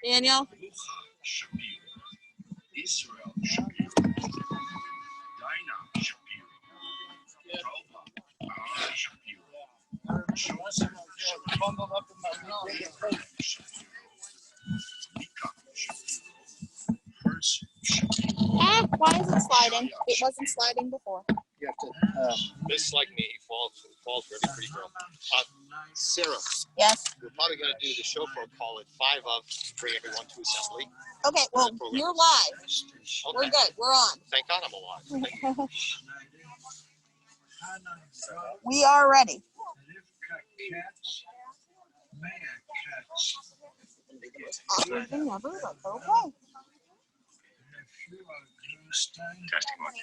Daniel. Why is it sliding? It wasn't sliding before. You have to. This, like me, falls pretty girl. Sarah. Yes. We're probably going to do the chauffeur call at 5 of, bring everyone to assembly. Okay, well, you're live. Okay. We're good. We're on. Thank God I'm alive. Thank you. We are ready. Awkwardly never, but okay. Testing one.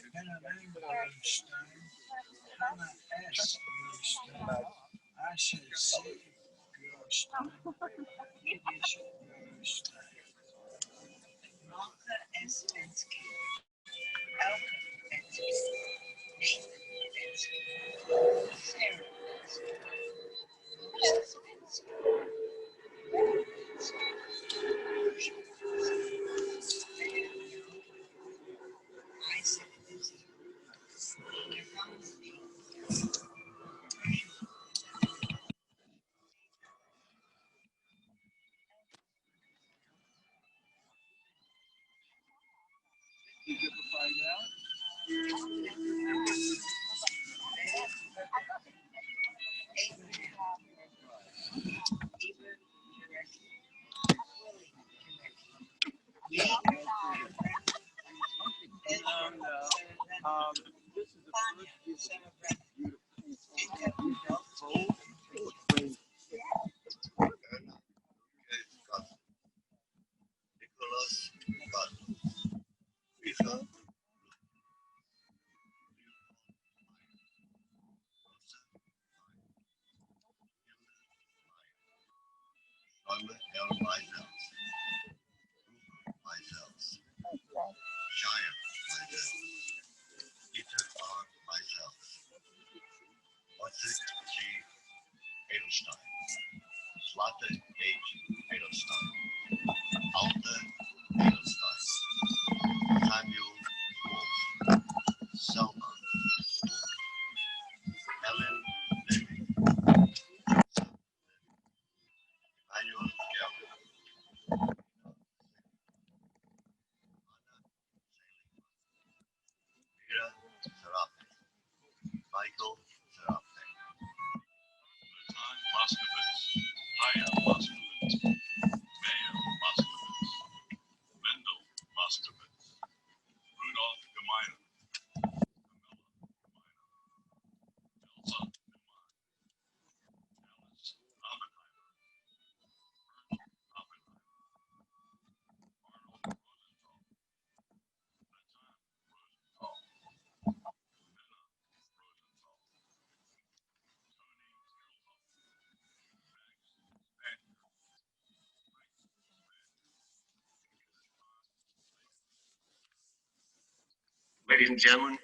Ladies and gentlemen,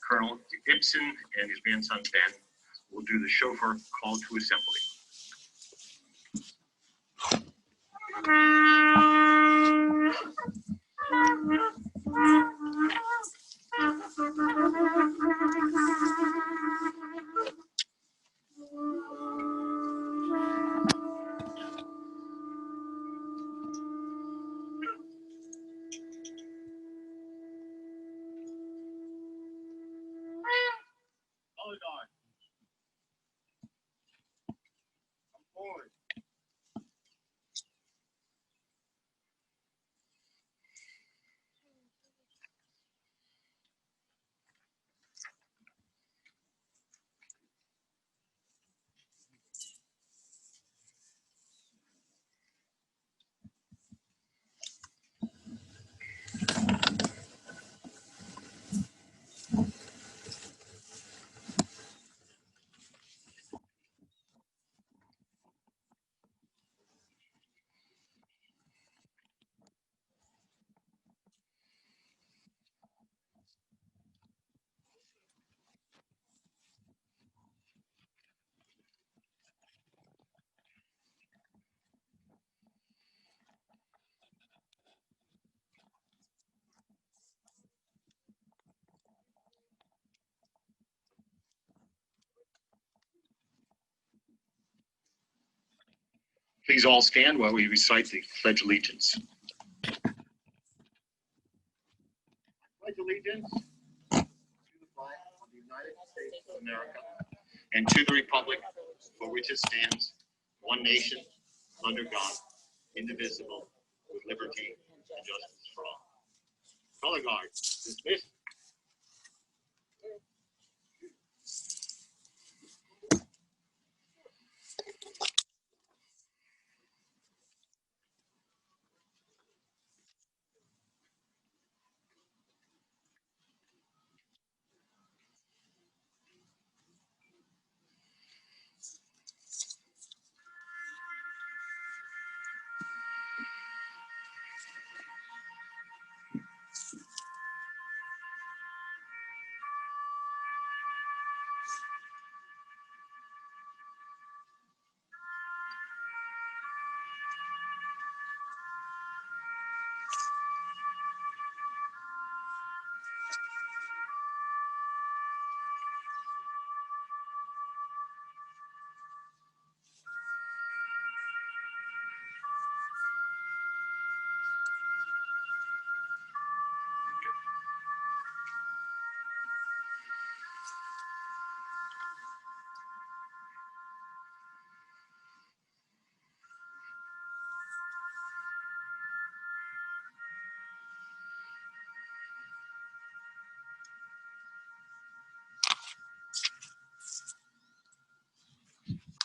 Colonel Ibsen and his grandson Ben will do the chauffeur call to assembly. Please all stand while we recite the Pledge of Allegiance. Pledge allegiance to the flag of the United States of America and to the republic for which it stands, one nation, under God, indivisible, with liberty and justice for all. Color guard, dismissed.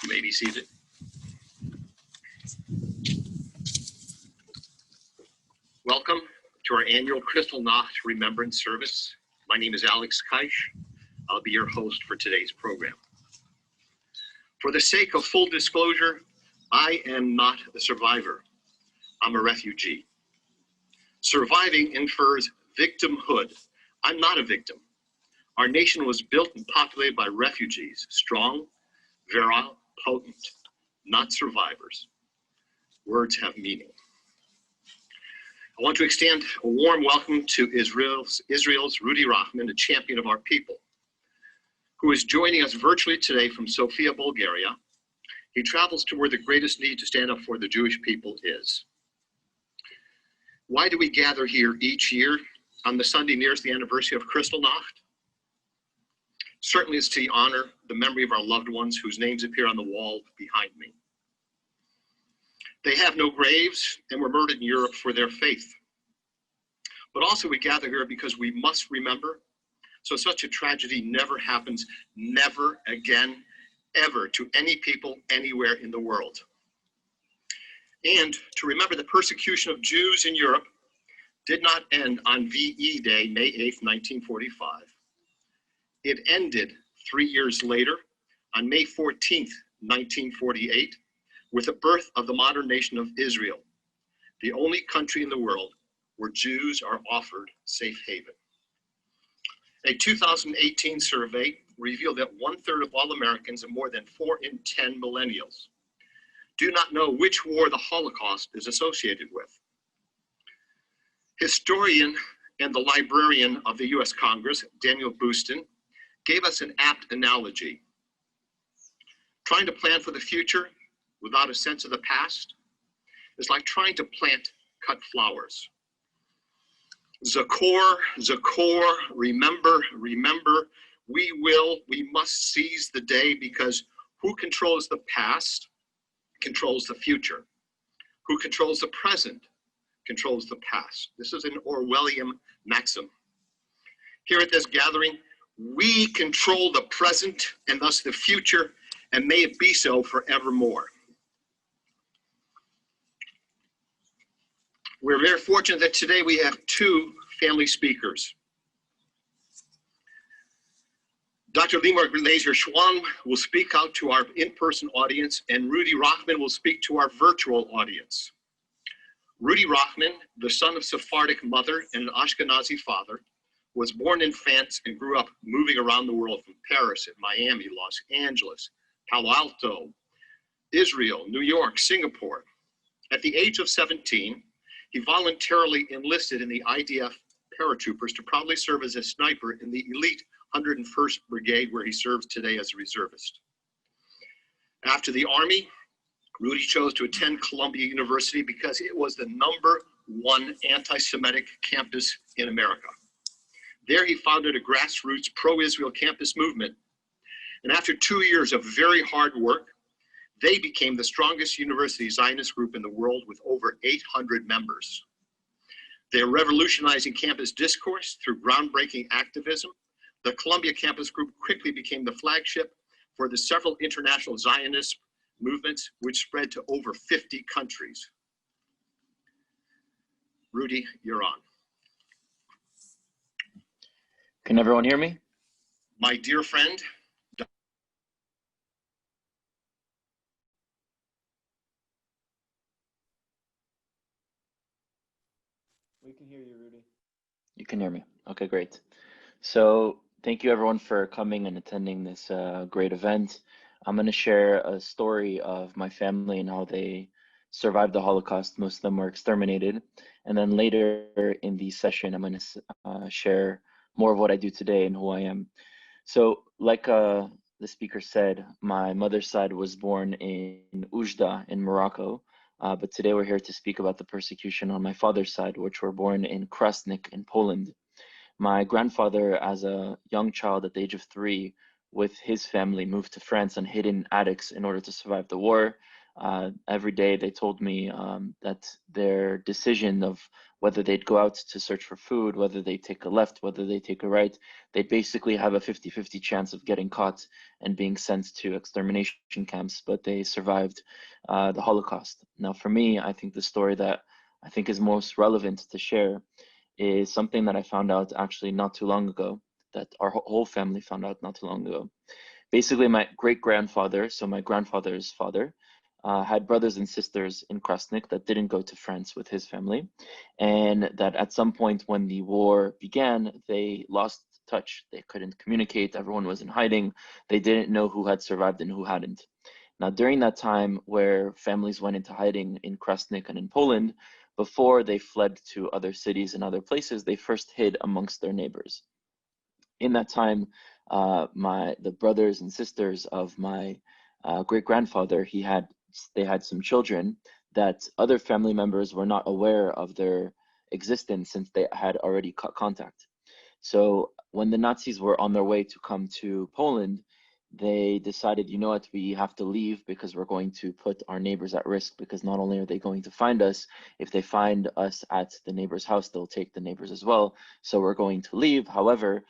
You may be seated. Welcome to our annual Kristallnacht Remembrance Service. My name is Alex Kaisch. I'll be your host for today's program. For the sake of full disclosure, I am not a survivor. I'm a refugee. Surviving infers victimhood. I'm not a victim. Our nation was built and populated by refugees, strong, virile, potent, not survivors. Words have meaning. I want to extend a warm welcome to Israel's Rudy Rahman, a champion of our people, who is joining us virtually today from Sofia, Bulgaria. He travels to where the greatest need to stand up for the Jewish people is. Why do we gather here each year on the Sunday nearest the anniversary of Kristallnacht? Certainly it's to honor the memory of our loved ones whose names appear on the wall behind me. They have no graves and were murdered in Europe for their faith. But also we gather here because we must remember, so such a tragedy never happens, never again, ever to any people anywhere in the world. And to remember the persecution of Jews in Europe did not end on VE Day, May 8th, 1945. It ended 3 years later on May 14th, 1948, with the birth of the modern nation of Israel, the only country in the world where Jews are offered safe haven. A 2018 survey revealed that 1/3 of all Americans and more than 4 in 10 millennials do not know which war the Holocaust is associated with. Historian and the librarian of the US Congress, Daniel Booston, gave us an apt analogy. Trying to plan for the future without a sense of the past is like trying to plant cut flowers. Zakor, Zakor, remember, remember, we must seize the day, because who controls the past controls the future. Who controls the present controls the past. This is an Orwellian maxim. Here at this gathering, we control the present and thus the future, and may it be so forevermore. We're very fortunate that today we have 2 family speakers. Dr. Limor Glazer-Schwalm will speak out to our in-person audience, and Rudy Rahman will speak to our virtual audience. Rudy Rahman, the son of Sephardic mother and an Ashkenazi father, was born in France and grew up moving around the world from Paris and Miami, Los Angeles, Palo Alto, Israel, New York, Singapore. At the age of 17, he voluntarily enlisted in the IDF paratroopers to proudly serve as a sniper in the elite 101st Brigade, where he serves today as a reservist. After the Army, Rudy chose to attend Columbia University because it was the #1 anti-Semitic campus in America. There he founded a grassroots pro-Israel campus movement. And after 2 years of very hard work, they became the strongest university Zionist group in the world with over 800 members. They're revolutionizing campus discourse through groundbreaking activism. The Columbia Campus Group quickly became the flagship for the several international Zionist movements, which spread to over 50 countries. Rudy, you're on. Can everyone hear me? My dear friend, We can hear you, Rudy. You can hear me. Okay, great. So thank you everyone for coming and attending this great event. I'm going to share a story of my family and how they survived the Holocaust. Most of them were exterminated. And then later in the session, I'm going to share more of what I do today and who I am. So like the speaker said, my mother's side was born in Oujda in Morocco. But today we're here to speak about the persecution on my father's side, which were born in Kristallnacht in Poland. My grandfather, as a young child at the age of 3, with his family, moved to France and hid in attics in order to survive the war. Every day they told me that their decision of whether they'd go out to search for food, whether they take a left, whether they take a right, they'd basically have a 50-50 chance of getting caught and being sent to extermination camps, but they survived the Holocaust. Now for me, I think the story that I think is most relevant to share is something that I found out actually not too long ago, that our whole family found out not too long ago. Basically, my great-grandfather, so my grandfather's father, had brothers and sisters in Krasnik that didn't go to France with his family, and that at some point when the war began, they lost touch. They couldn't communicate. Everyone was in hiding. They didn't know who had survived and who hadn't. Now, during that time where families went into hiding in Krasnik and in Poland, before they fled to other cities and other places, they first hid amongst their neighbors. In that time, the brothers and sisters of my great-grandfather, they had some children that other family members were not aware of their existence since they had already cut contact. So when the Nazis were on their way to come to Poland, they decided, you know what, we have to leave because we're going to put our neighbors at risk, because not only are they going to find us, if they find us at the neighbor's house, they'll take the neighbors as well. So we're going to leave. However,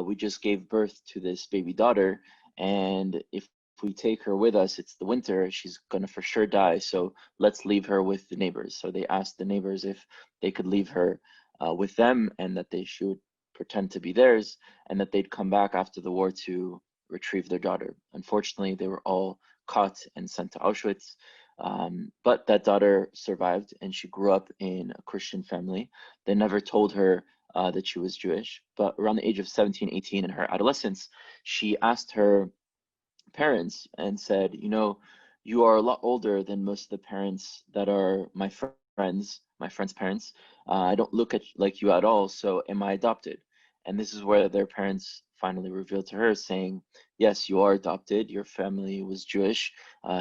we just gave birth to this baby daughter, and if we take her with us, it's the winter, she's gonna for sure die, so let's leave her with the neighbors. So they asked the neighbors if they could leave her with them, and that she would pretend to be theirs, and that they'd come back after the war to retrieve their daughter. Unfortunately, they were all caught and sent to Auschwitz, but that daughter survived, and she grew up in a Christian family. They never told her that she was Jewish, but around the age of 17, 18 in her adolescence, she asked her parents and said, you know, you are a lot older than most of the parents that are my friends' parents. I don't look like you at all, so am I adopted? And this is where their parents finally revealed to her, saying, yes, you are adopted. Your family was Jewish.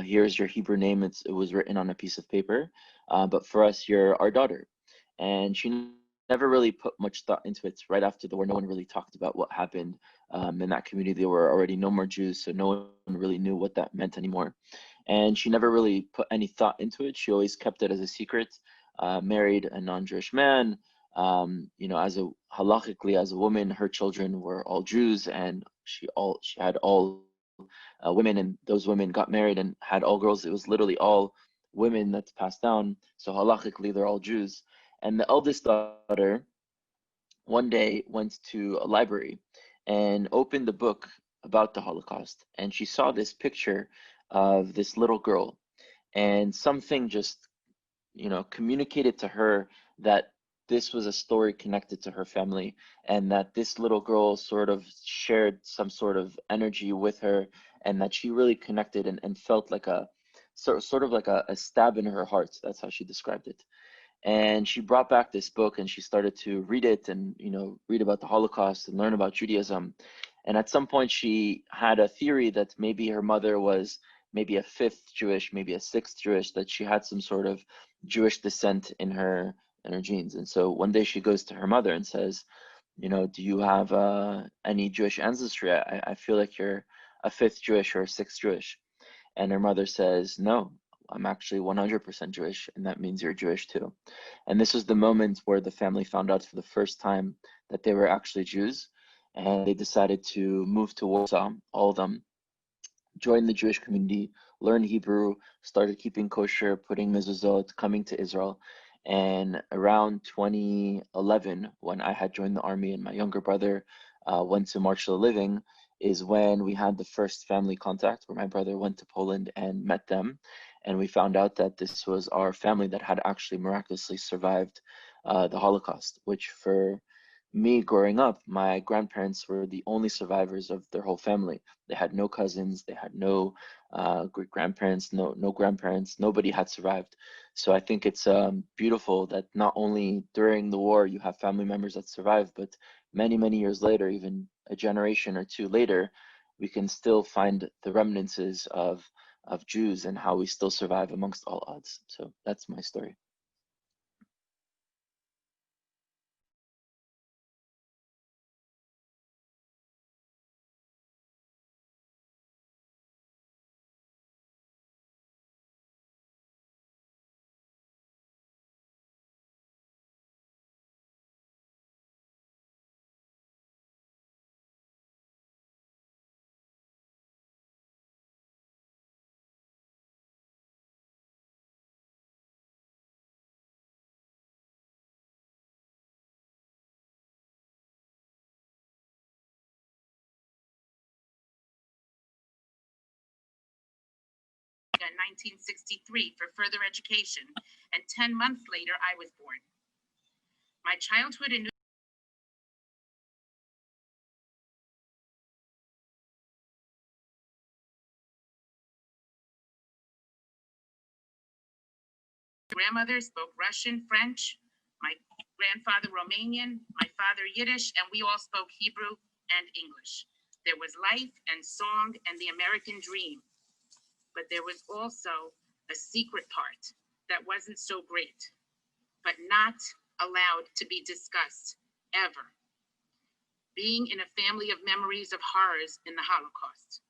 Here's your Hebrew name. It was written on a piece of paper. But for us, you're our daughter. And she never really put much thought into it. Right after the war, no one really talked about what happened in that community. There were already no more Jews, so no one really knew what that meant anymore. And she never really put any thought into it. She always kept it as a secret. Married a non-Jewish man. You know, halachically as a woman, her children were all Jews, and she had all women, and those women got married and had all girls. It was literally all women that's passed down. So halachically, they're all Jews. And the eldest daughter one day went to a library and opened a book about the Holocaust, and she saw this picture of this little girl, and something just, you know, communicated to her that this was a story connected to her family, and that this little girl sort of shared some sort of energy with her, and that she really connected and felt like a sort of like a stab in her heart. That's how she described it. And she brought back this book and she started to read it and, you know, read about the Holocaust and learn about Judaism. And at some point she had a theory that maybe her mother was maybe a fifth Jewish, maybe a sixth Jewish, that she had some sort of Jewish descent in her genes. And so one day she goes to her mother and says, do you have any Jewish ancestry? I feel like you're a fifth Jewish or a sixth Jewish. And her mother says, no, I'm actually 100% Jewish, and that means you're Jewish too. And this was the moment where the family found out for the first time that they were actually Jews, and they decided to move to Warsaw, all of them, join the Jewish community, learn Hebrew, started keeping kosher, putting mezuzot, coming to Israel. And around 2011, when I had joined the army and my younger brother went to March to the Living, is when we had the first family contact, where my brother went to Poland and met them. And we found out that this was our family that had actually miraculously survived the Holocaust, which for me growing up, my grandparents were the only survivors of their whole family. They had no cousins, they had no great grandparents, no grandparents, nobody had survived. So I think it's beautiful that not only during the war you have family members that survive, but many years later, even a generation or two later, we can still find the remnants of Jews and how we still survive amongst all odds. So that's my story. In 1963 for further education, and 10 months later, I was born. My childhood in grandmother spoke Russian, French, my grandfather Romanian, my father Yiddish, and we all spoke Hebrew and English. There was life and song and the American dream, but there was also a secret part that wasn't so great, but not allowed to be discussed ever. Being in a family of memories of horrors in the Holocaust.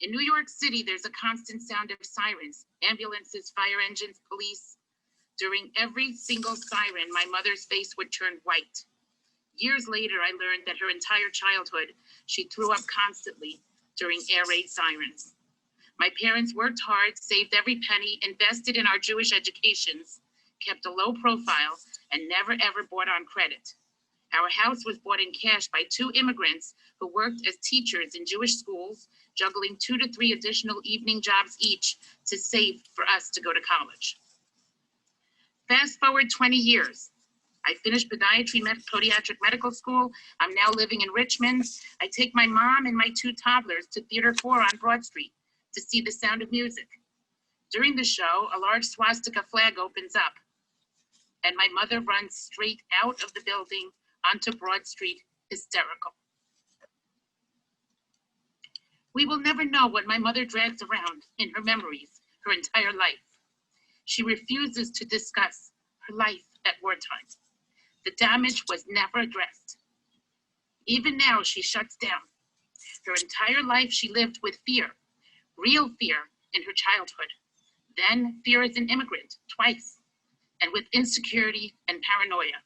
In New York City, there's a constant sound of sirens, ambulances, fire engines, police. During every single siren, my mother's face would turn white. Years later, I learned that her entire childhood, she threw up constantly during air raid sirens. My parents worked hard, saved every penny, invested in our Jewish educations, kept a low profile, and never ever bought on credit. Our house was bought in cash by two immigrants who worked as teachers in Jewish schools, juggling 2 to 3 additional evening jobs each to save for us to go to college. Fast forward 20 years. I finished pediatric medical school. I'm now living in Richmond. I take my mom and my 2 toddlers to Theater 4 on Broad Street to see The Sound of Music. During the show, a large swastika flag opens up, and my mother runs straight out of the building onto Broad Street, hysterical. We will never know what my mother drags around in her memories her entire life. She refuses to discuss her life at wartime. The damage was never addressed. Even now, she shuts down. Her entire life, she lived with fear, real fear in her childhood. Then fear as an immigrant, twice, and with insecurity and paranoia.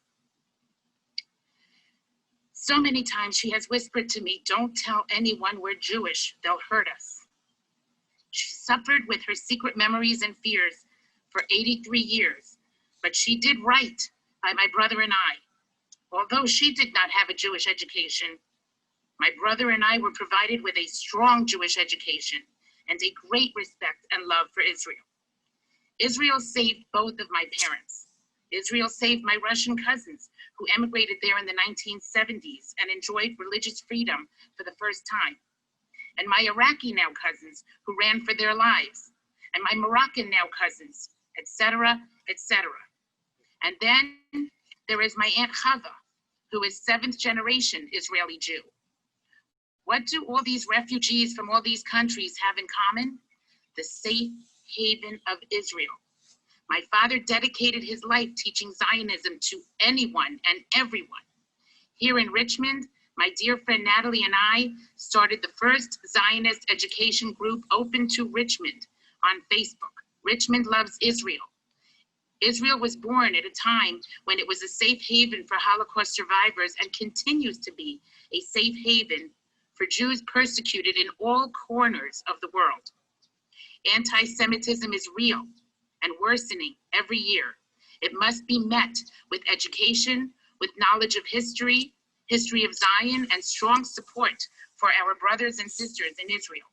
So many times she has whispered to me, "Don't tell anyone we're Jewish, they'll hurt us." She suffered with her secret memories and fears for 83 years, but she did right by my brother and I. Although she did not have a Jewish education, my brother and I were provided with a strong Jewish education and a great respect and love for Israel. Israel saved both of my parents. Israel saved my Russian cousins who emigrated there in the 1970s and enjoyed religious freedom for the first time. And my Iraqi now cousins who ran for their lives. And my Moroccan now cousins, etc., etc. And then there is my Aunt Chava, who is 7th generation Israeli Jew. What do all these refugees from all these countries have in common? the safe haven of Israel. My father dedicated his life teaching Zionism to anyone and everyone. Here in Richmond, my dear friend Natalie and I started the first Zionist education group open to Richmond on Facebook. Richmond Loves Israel. Israel was born at a time when it was a safe haven for Holocaust survivors and continues to be a safe haven for Jews persecuted in all corners of the world. Anti-Semitism is real and worsening every year. It must be met with education, with knowledge of history of Zion, and strong support for our brothers and sisters in Israel.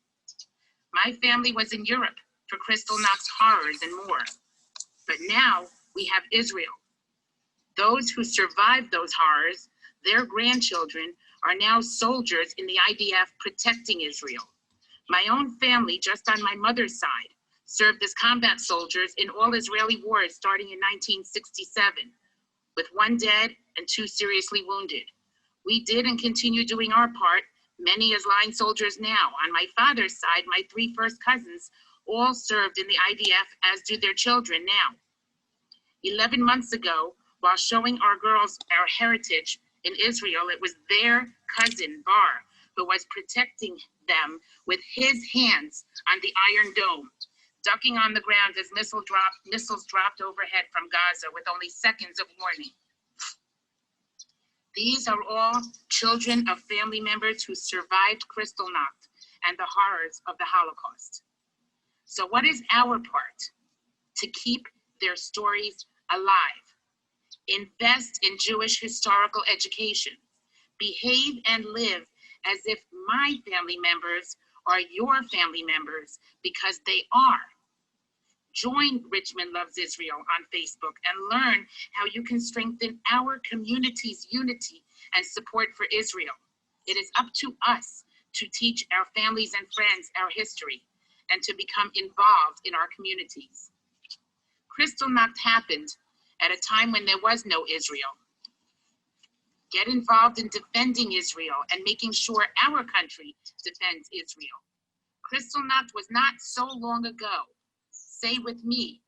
My family was in Europe for Kristallnacht's horrors and more, but now we have Israel. Those who survived those horrors, their grandchildren, are now soldiers in the IDF protecting Israel. My own family, just on my mother's side, served as combat soldiers in all Israeli wars starting in 1967, with 1 dead and 2 seriously wounded. We did and continue doing our part, many as line soldiers now. On my father's side, my 3 first cousins all served in the IDF, as do their children now. 11 months ago, while showing our girls our heritage in Israel, it was their cousin, Bar, who was protecting them with his hands on the Iron Dome, ducking on the ground as missiles dropped overhead from Gaza with only seconds of warning. These are all children of family members who survived Kristallnacht and the horrors of the Holocaust. So what is our part? To keep their stories alive. Invest in Jewish historical education. Behave and live as if my family members are your family members, because they are. Join Richmond Loves Israel on Facebook and learn how you can strengthen our community's unity and support for Israel. It is up to us to teach our families and friends our history and to become involved in our communities. Kristallnacht happened at a time when there was no Israel. Get involved in defending Israel and making sure our country defends Israel. Kristallnacht was not so long ago. Say with me,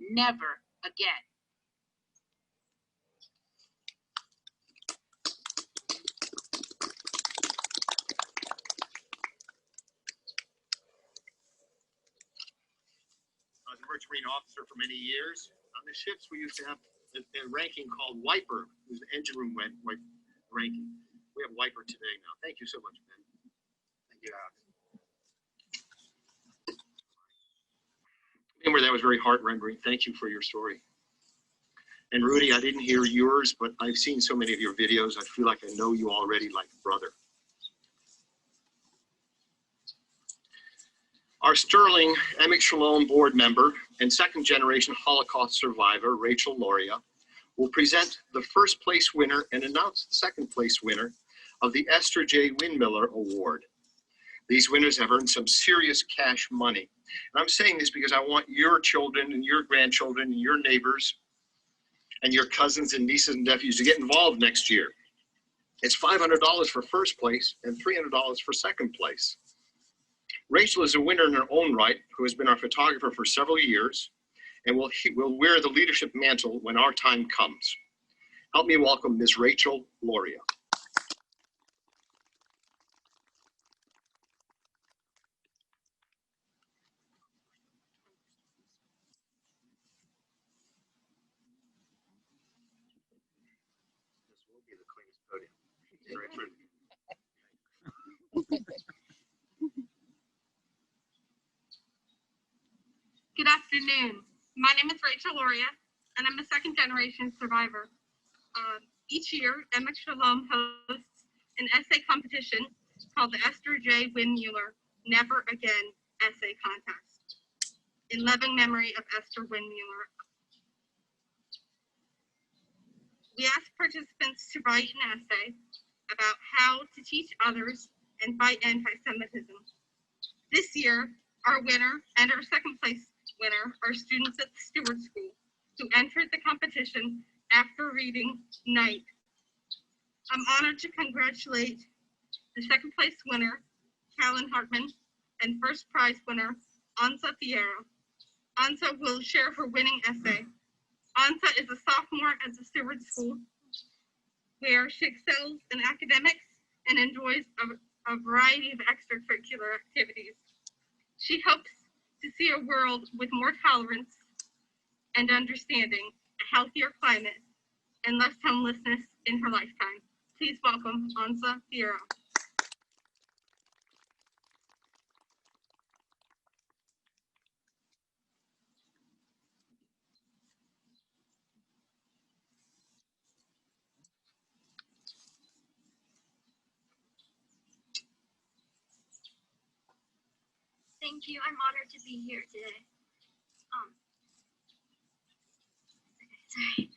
never again. I was a merchant marine officer for many years. On the ships, we used to have a ranking called Wiper. It was the engine room ranking. We have Wiper today now. Thank you so much, Ben. Thank you, Alex. Remember, that was very heart-rending. Thank you for your story. And Rudy, I didn't hear yours, but I've seen so many of your videos. I feel like I know you already like a brother. Our sterling Emek Sholom board member and second-generation Holocaust survivor, Rachel Loria, will present the first place winner and announce the second place winner of the Esther J. Windmiller Award. These winners have earned some serious cash money. And I'm saying this because I want your children and your grandchildren and your neighbors and your cousins and nieces and nephews to get involved next year. It's $500 for first place and $300 for second place. Rachel is a winner in her own right, who has been our photographer for several years, and will wear the leadership mantle when our time comes. Help me welcome Ms. Rachel Loria. This will be the cleanest podium. Good afternoon. My name is Rachel Loria, and I'm a second-generation survivor. Each year, Emek Sholom hosts an essay competition called the Esther J. Windmiller Never Again Essay Contest, in loving memory of Esther Windmiller. We ask participants to write an essay about how to teach others and fight anti-Semitism. This year, our winner and our second place winner are students at the Stewart School who entered the competition after reading Night. I'm honored to congratulate the second place winner, Callan Hartman, and first prize winner, Ansa Fierro. Ansa will share her winning essay. Ansa is a sophomore at the Seward School, where she excels in academics and enjoys a variety of extracurricular activities. She hopes to see a world with more tolerance and understanding, a healthier climate, and less homelessness in her lifetime. Please welcome Ansa Fierro. Thank you. I'm honored to be here today. Sorry.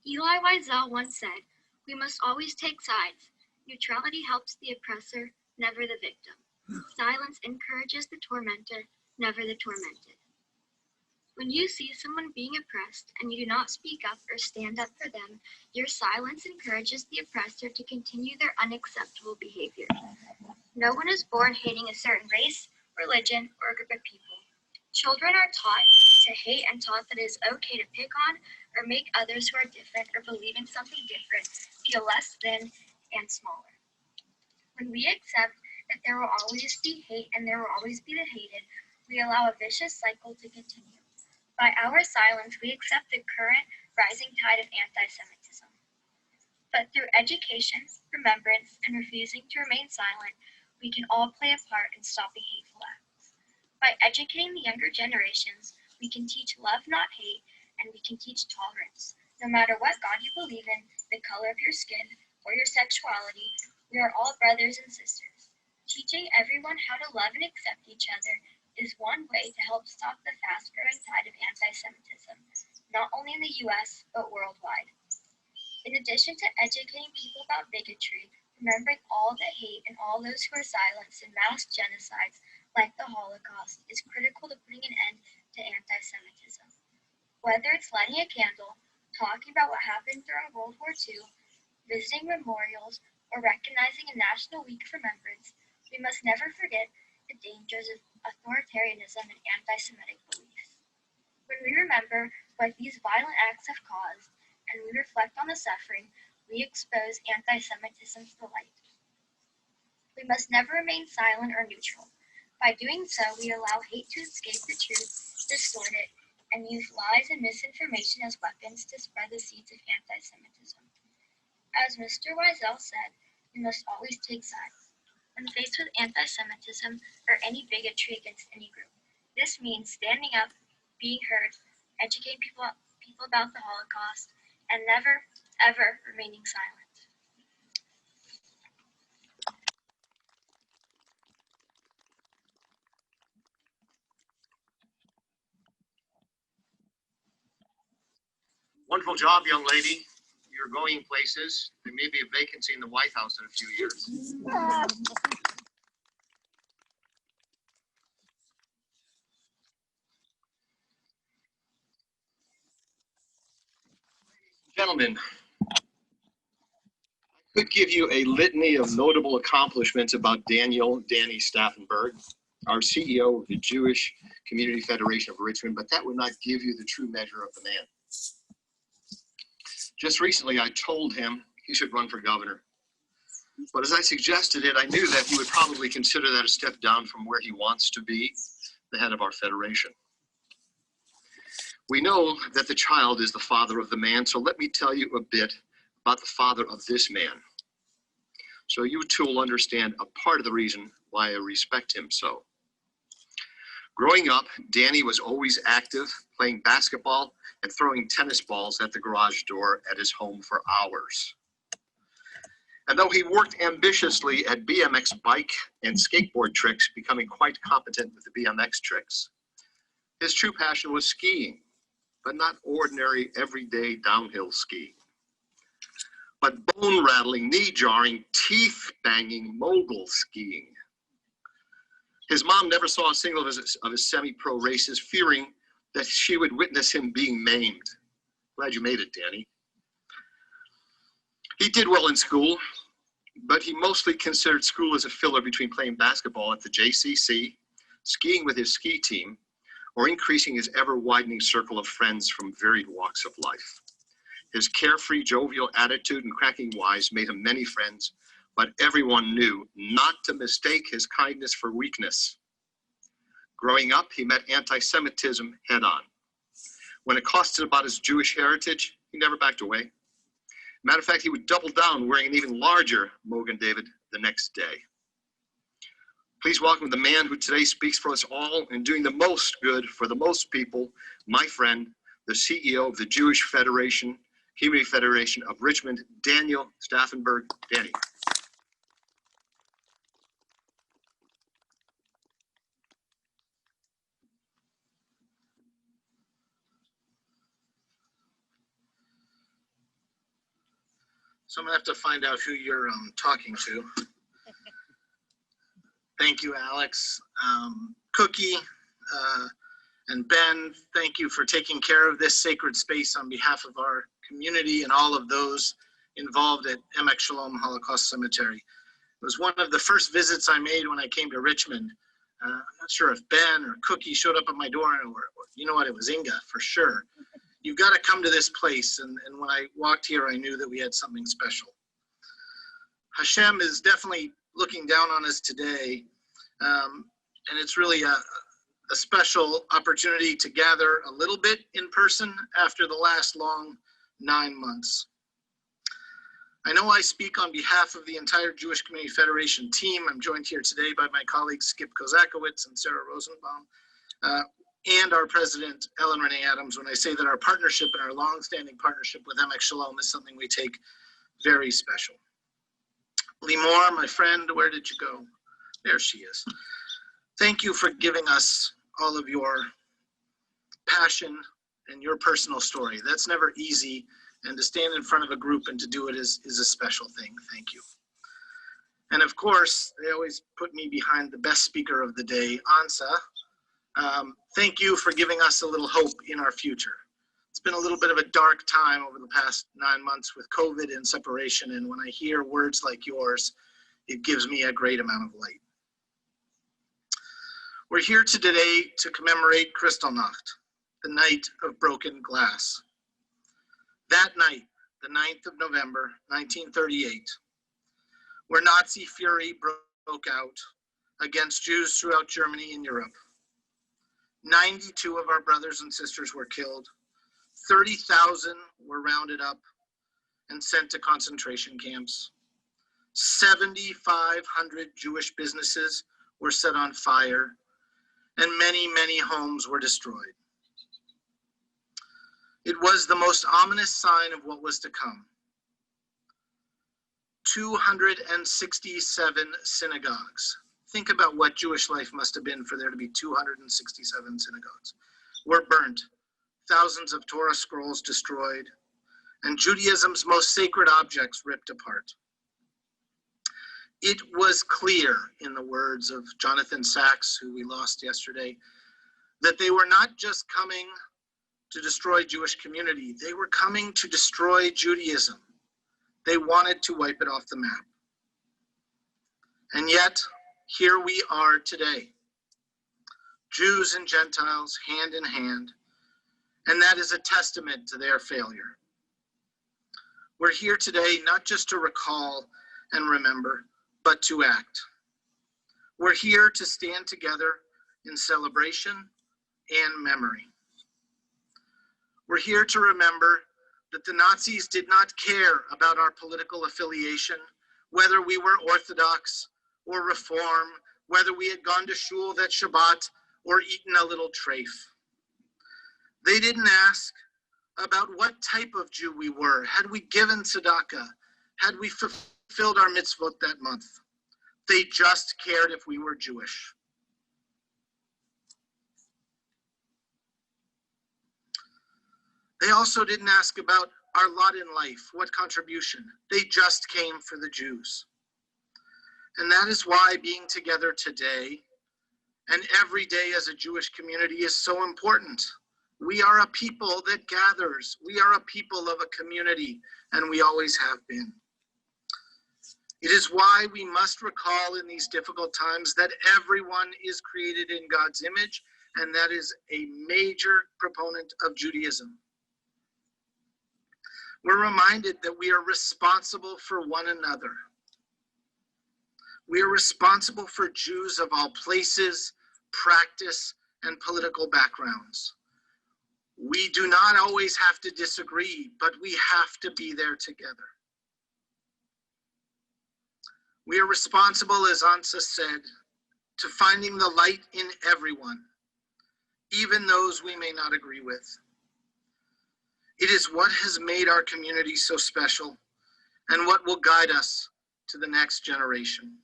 Eli Wiesel once said, "We must always take sides. Neutrality helps the oppressor, never the victim. Silence encourages the tormentor, never the tormented." When you see someone being oppressed and you do not speak up or stand up for them, your silence encourages the oppressor to continue their unacceptable behavior. No one is born hating a certain race, religion, or a group of people. Children are taught to hate and taught that it is okay to pick on or make others who are different or believe in something different feel less than and smaller. When we accept that there will always be hate and there will always be the hated, we allow a vicious cycle to continue. By our silence, we accept the current rising tide of anti-Semitism. But through education, remembrance, and refusing to remain silent, we can all play a part in stopping hateful acts. By educating the younger generations, we can teach love, not hate, and we can teach tolerance. No matter what God you believe in, the color of your skin, or your sexuality, we are all brothers and sisters. Teaching everyone how to love and accept each other is one way to help stop the fast-growing tide of anti-Semitism, not only in the U.S., but worldwide. In addition to educating people about bigotry, remembering all the hate and all those who are silenced in mass genocides like the Holocaust is critical to putting an end to anti-Semitism. Whether it's lighting a candle, talking about what happened during World War II, visiting memorials, or recognizing a National Week of Remembrance, we must never forget the dangers of authoritarianism and anti-Semitic beliefs. When we remember what these violent acts have caused, and we reflect on the suffering, we expose anti-Semitism to the light. We must never remain silent or neutral. By doing so, we allow hate to escape the truth, distort it, and use lies and misinformation as weapons to spread the seeds of anti-Semitism. As Mr. Wiesel said, we must always take sides. When faced with anti-Semitism or any bigotry against any group, this means standing up, being heard, educating people about the Holocaust, and never, ever remaining silent. Wonderful job, young lady. You're going places. There may be a vacancy in the White House in a few years. Gentlemen, I could give you a litany of notable accomplishments about Danny Staffenberg, our CEO of the Jewish Community Federation of Richmond, but that would not give you the true measure of the man. Just recently, I told him he should run for governor. But as I suggested it, I knew that he would probably consider that a step down from where he wants to be, the head of our federation. We know that the child is the father of the man, so let me tell you a bit about the father of this man. So you too will understand a part of the reason why I respect him so. Growing up, Danny was always active, playing basketball and throwing tennis balls at the garage door at his home for hours. And though he worked ambitiously at BMX bike and skateboard tricks, becoming quite competent with the BMX tricks, his true passion was skiing, but not ordinary, everyday downhill skiing, but bone-rattling, knee-jarring, teeth-banging mogul skiing. His mom never saw a single of his semi-pro races, fearing that she would witness him being maimed. Glad you made it, Danny. He did well in school, but he mostly considered school as a filler between playing basketball at the JCC, skiing with his ski team, or increasing his ever-widening circle of friends from varied walks of life. His carefree, jovial attitude and cracking wise made him many friends, but everyone knew not to mistake his kindness for weakness. Growing up, he met anti-Semitism head-on. When it costed about his Jewish heritage, he never backed away. Matter of fact, he would double down wearing an even larger Mogen David the next day. Please welcome the man who today speaks for us all and doing the most good for the most people, my friend, the CEO of the Jewish Federation, Community Federation of Richmond, Daniel Staffenberg. Danny. So I'm gonna have to find out who you're talking to. Thank you, Alex. Cookie and Ben, thank you for taking care of this sacred space on behalf of our community and all of those involved at Emek Sholom Holocaust Cemetery. It was one of the first visits I made when I came to Richmond. I'm not sure if Ben or Cookie showed up at my door, or you know what, it was Inga for sure. You've got to come to this place. And when I walked here, I knew that we had something special. Hashem is definitely looking down on us today. And it's really a special opportunity to gather a little bit in person after the last long 9 months. I know I speak on behalf of the entire Jewish Community Federation team. I'm joined here today by my colleagues Skip Kozakowicz and Sarah Rosenbaum. And our president, Ellen Renee Adams, when I say that our partnership and our longstanding partnership with Emek Sholom is something we take very special. Limor, my friend, where did you go? There she is. Thank you for giving us all of your passion and your personal story. That's never easy, and to stand in front of a group and to do it is a special thing. Thank you. And of course, they always put me behind the best speaker of the day, Ansa. Thank you for giving us a little hope in our future. It's been a little bit of a dark time over the past 9 months with COVID and separation, and when I hear words like yours, it gives me a great amount of light. We're here today to commemorate Kristallnacht, the night of broken glass. That night, the 9th of November, 1938, where Nazi fury broke out against Jews throughout Germany and Europe. 92 of our brothers and sisters were killed, 30,000 were rounded up and sent to concentration camps. 7,500 Jewish businesses were set on fire, and many, many homes were destroyed. It was the most ominous sign of what was to come. 267 synagogues. Think about what Jewish life must have been for there to be 267 synagogues. Were burnt, thousands of Torah scrolls destroyed, and Judaism's most sacred objects ripped apart. It was clear, in the words of Jonathan Sachs, who we lost yesterday, that they were not just coming to destroy Jewish community, they were coming to destroy Judaism. They wanted to wipe it off the map. And yet, here we are today, Jews and Gentiles hand in hand, and that is a testament to their failure. We're here today not just to recall and remember, but to act. We're here to stand together in celebration and memory. We're here to remember that the Nazis did not care about our political affiliation, whether we were Orthodox or Reform, whether we had gone to shul that Shabbat or eaten a little treif. They didn't ask about what type of Jew we were. Had we given tzedakah? Had we fulfilled our mitzvot that month? They just cared if we were Jewish. They also didn't ask about our lot in life, what contribution. They just came for the Jews. And that is why being together today and every day as a Jewish community is so important. We are a people that gathers. We are a people of a community, and we always have been. It is why we must recall in these difficult times that everyone is created in God's image, and that is a major proponent of Judaism. We're reminded that we are responsible for one another. We are responsible for Jews of all places, practice, and political backgrounds. We do not always have to disagree, but we have to be there together. We are responsible, as Ansa said, to finding the light in everyone, even those we may not agree with. It is what has made our community so special and what will guide us to the next generation.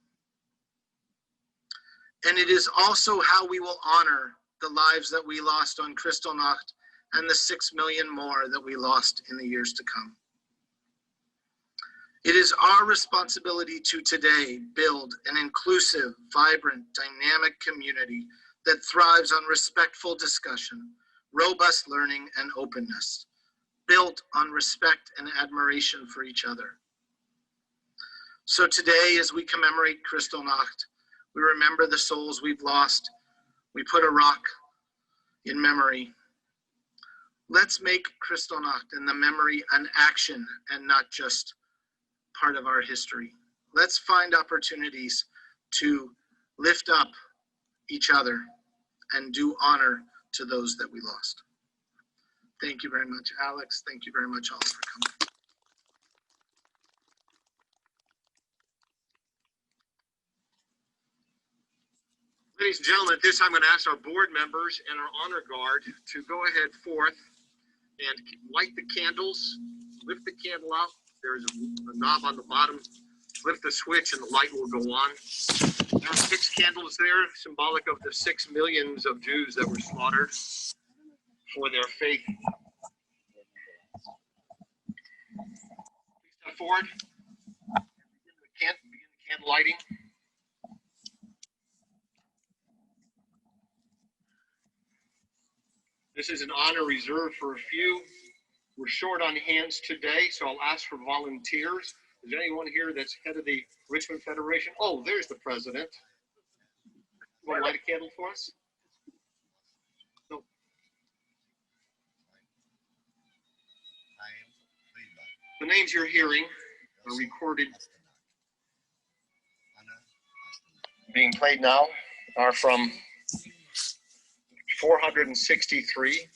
And it is also how we will honor the lives that we lost on Kristallnacht and the 6 million more that we lost in the years to come. It is our responsibility to today build an inclusive, vibrant, dynamic community that thrives on respectful discussion, robust learning, and openness, built on respect and admiration for each other. So today, as we commemorate Kristallnacht, we remember the souls we've lost. We put a rock in memory. Let's make Kristallnacht and the memory an action and not just part of our history. Let's find opportunities to lift up each other and do honor to those that we lost. Thank you very much, Alex. Thank you very much all for coming. Ladies and gentlemen, at this time I'm going to ask our board members and our honor guard to go ahead forth and light the candles. Lift the candle out. There's a knob on the bottom. Lift the switch and the light will go on. There are 6 candles there, symbolic of the 6 millions of Jews that were slaughtered for their faith. Please step forward. Begin the candle lighting. This is an honor reserved for a few. We're short on hands today, so I'll ask for volunteers. Is there anyone here that's head of the Richmond Federation? Oh, there's the president. You want to light a candle for us? No. The names you're hearing are recorded. Being played now are from 463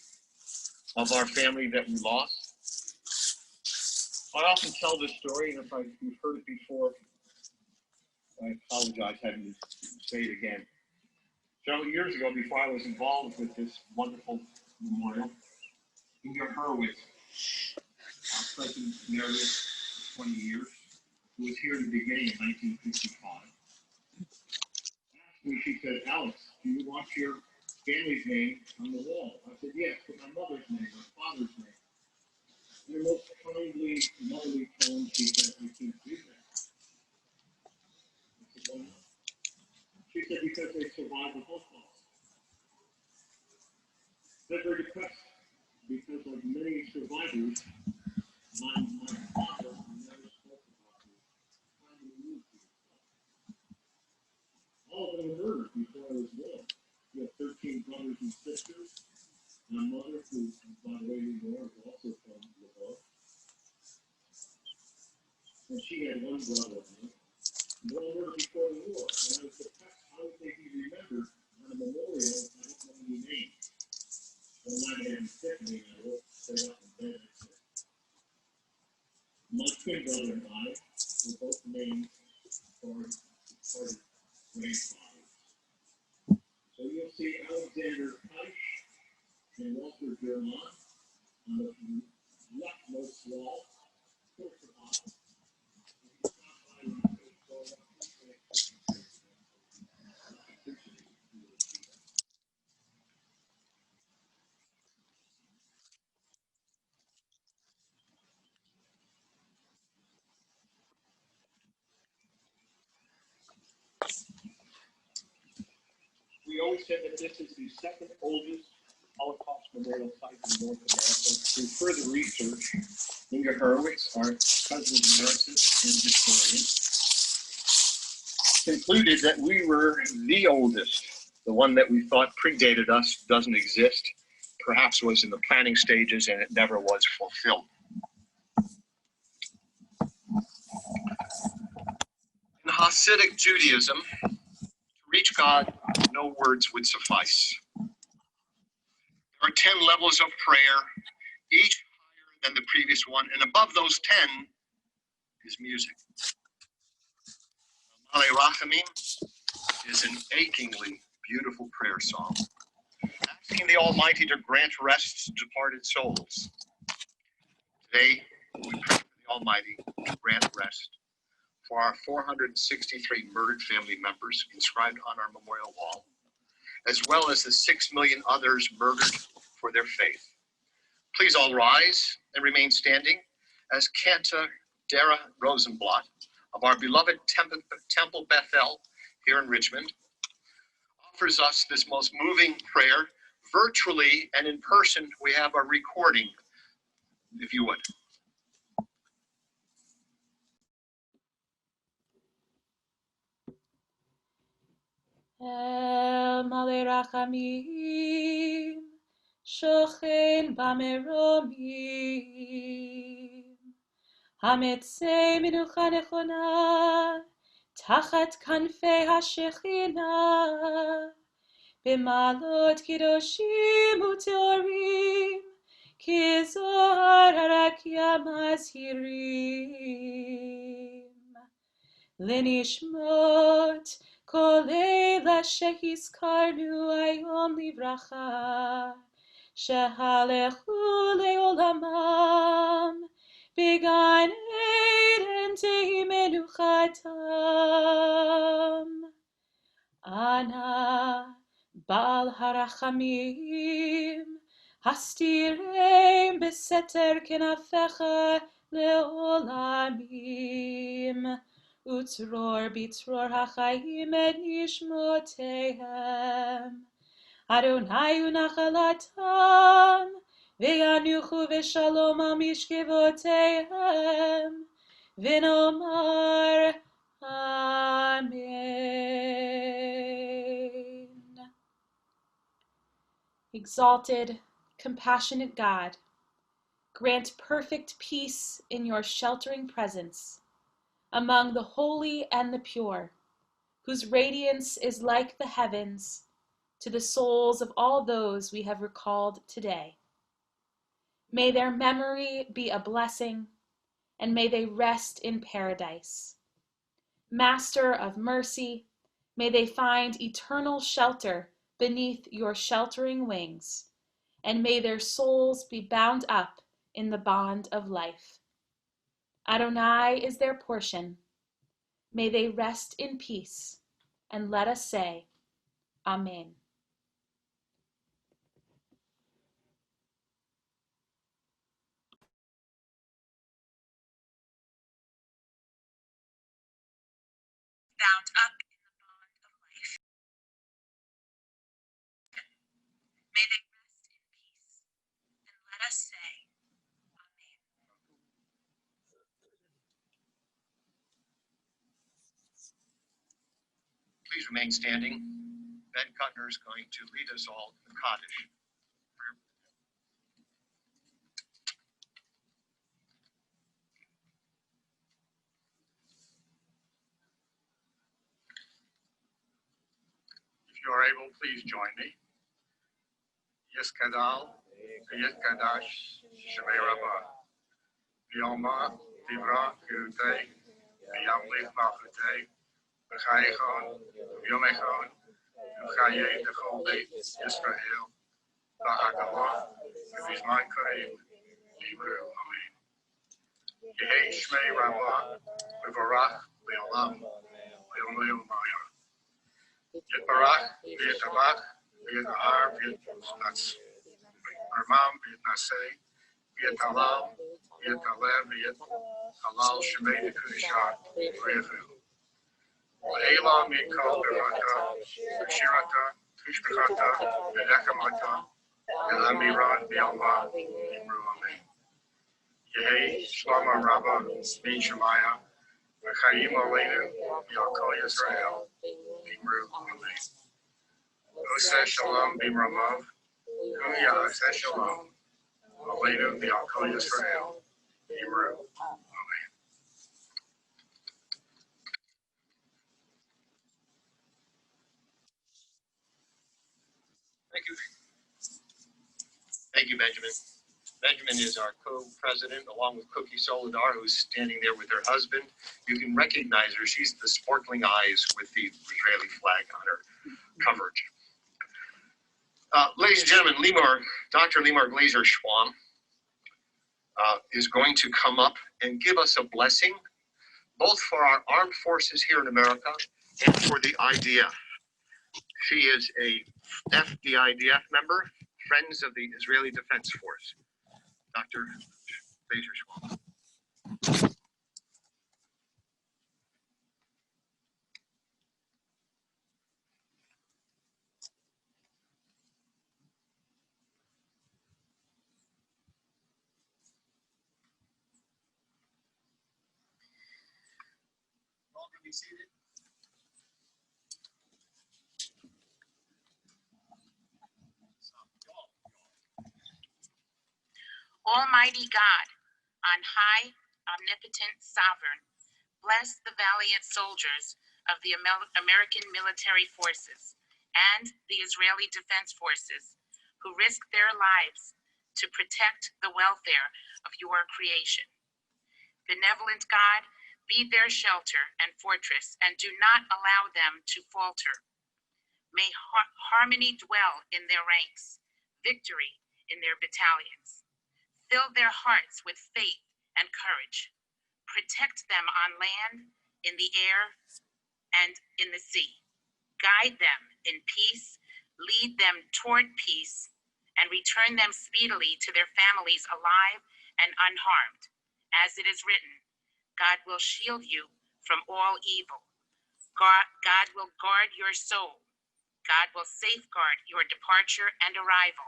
of our family that we lost. I often tell this story, and if you've heard it before, I apologize having to say it again. Several years ago, before I was involved with this wonderful memorial, Inga Hurwitz, our president emeritus for 20 years, who was here in the beginning of 1955, asked me, she said, "Alex, do you want your family's name on the wall?" I said, "Yes, put my mother's name, my father's name." In the most kindly, motherly tone, she said, "I can't do that." I said, "Why not?" She said, "Because they survived the Holocaust." They're very depressed because of many survivors. My father never spoke about this. How do you move to yourself? All of them were murdered before I was born. We have 13 brothers and sisters. My mother, who, by the way, we know, is also from Lvov. And she had one brother, and all murdered before the war. And I was depressed. How would they be remembered on a memorial if I don't know any names? One night I had sick me, and I woke straight up in bed and I said, my twin brother and I were both named for grandfathers. So you'll see Alexander Kaish and Walter German on the leftmost wall, towards the bottom. We always said that this is the second oldest Holocaust memorial site in North America. Through further research, Inga Hurwitz, our president emeritus and historian, concluded that we were the oldest. The one that we thought predated us doesn't exist, perhaps was in the planning stages and it never was fulfilled. In Hasidic Judaism, to reach God, no words would suffice. There are 10 levels of prayer, each higher than the previous one, and above those 10 is music. Malei Rachamim is an achingly beautiful prayer song, asking the Almighty to grant rest to departed souls. Today, we pray for the Almighty to grant rest for our 463 murdered family members inscribed on our memorial wall, as well as the 6 million others murdered for their faith. Please all rise and remain standing as Cantor Dara Rosenblatt of our beloved Temple Bethel here in Richmond offers us this most moving prayer. Virtually and in person, we have a recording, if you would. El Malei Rachamim, Shochen Bameromim, Hametzei Menucha Nechona, Tachat Kanfei HaShechina, B'malot Kiddoshim U'Teorim, Ki Zohar HaRakia Mazhirim. Lenishmot kol eila shehizkarnu hayom livracha, shehalechu leolamam, b'gan eden tehi menuchatam. Ana Baal harachamim, hastirem beseter kenafecha leolamim. Utror bitror hachayim et nishmotehem. Adonai unachalatam, ve'yanuchu v'shalom al mishkevotehem, v'nomar Amen. Exalted, compassionate God, grant perfect peace in your sheltering presence among the holy and the pure, whose radiance is like the heavens, to the souls of all those we have recalled today. May their memory be a blessing, and may they rest in paradise. Master of mercy, may they find eternal shelter beneath your sheltering wings, and may their souls be bound up in the bond of life. Adonai is their portion. May they rest in peace, and let us say, Amen. Bound up in the bond of life. May they rest in peace, and let us say, Amen. Please remain standing. Ben Kuttner is going to lead us all in the Kaddish. If you are able, please join me. Yiskadal, Yiskadash, Shemei Rabbah. Yoma, Divra, Kirutei, Yamlich Malchutei, B'chayechon, Yomechon, B'chayei Dechol Beit Yisrael, B'hagalah, B'vizman Kareim, Libru, Amen. Yehei Shmei Rabbah, B'varach, B'olam, B'olam Maya. Yitbarach, V'yitabach, V'yitahar, V'yitnatz, Armam, V'yitnasei, V'yitalal, V'yitalel, V'yitalal, Shemei D'Kudishat, V'yifil. V'eila Mikol B'rata, V'shirata, Tishbechata, V'yachamata, V'lamiran, V'yalma, Libru, Amen. Yehei Shlama Rabbah, Min Shemaya, Chaim Aleinu, Yalkol Yisrael, Imru Amen. Oseh Sholom Bimramav, Hu Ya'aseh Sholom, Aleinu Yalkol Yisrael, Imru Amen. Thank you. Thank you, Benjamin. Benjamin is our co-president, along with Cookie Soledar, who's standing there with her husband. You can recognize her. She's the sparkling eyes with the Israeli flag on her coverage. Ladies and gentlemen, Dr. Limor Glazer-Schwam is going to come up and give us a blessing, both for our armed forces here in America and for the IDF. She is a the IDF member, Friends of the Israeli Defense Force. Dr. Glazer-Schwam. All can be seated. Almighty God, on high, omnipotent, sovereign, bless the valiant soldiers of the American military forces and the Israeli Defense Forces who risk their lives to protect the welfare of your creation. Benevolent God, be their shelter and fortress, and do not allow them to falter. May harmony dwell in their ranks, victory in their battalions. Fill their hearts with faith and courage. Protect them on land, in the air, and in the sea. Guide them in peace, lead them toward peace, and return them speedily to their families alive and unharmed. As it is written, God will shield you from all evil. God will guard your soul. God will safeguard your departure and arrival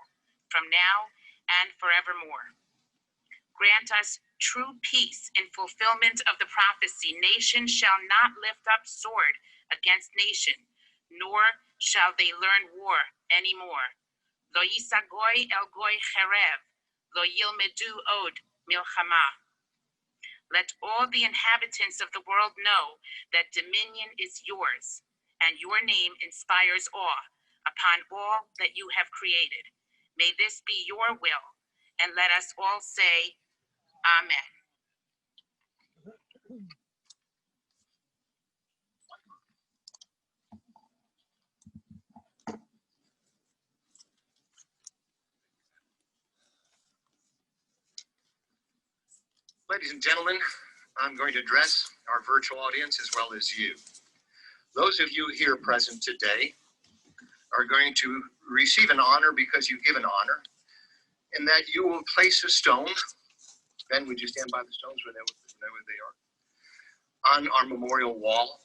from now and forevermore. Grant us true peace in fulfillment of the prophecy. Nation shall not lift up sword against nation, nor shall they learn war anymore. Lo yisa goy el goy cherev, lo yilmedu od milchama. Let all the inhabitants of the world know that dominion is yours, and your name inspires awe upon all that you have created. May this be your will, and let us all say, Amen. Ladies and gentlemen, I'm going to address our virtual audience as well as you. Those of you here present today are going to receive an honor because you give an honor, in that you will place a stone. Ben, would you stand by the stones where they are? On our memorial wall.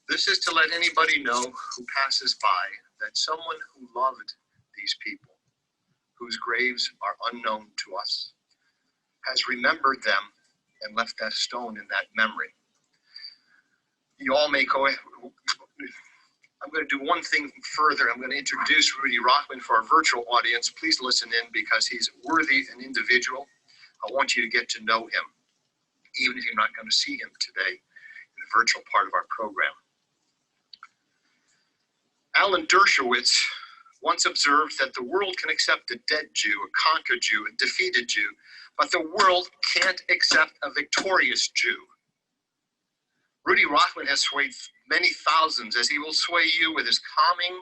This is to let anybody know who passes by that someone who loved these people, whose graves are unknown to us, has remembered them and left that stone in that memory. You all may go. I'm going to do one thing further. I'm going to introduce Rudy Rockman for our virtual audience. Please listen in because he's worthy an individual. I want you to get to know him, even if you're not going to see him today in the virtual part of our program. Alan Dershowitz once observed that the world can accept a dead Jew, a conquered Jew, a defeated Jew, but the world can't accept a victorious Jew. Rudy Rockman has swayed many thousands, as he will sway you with his calming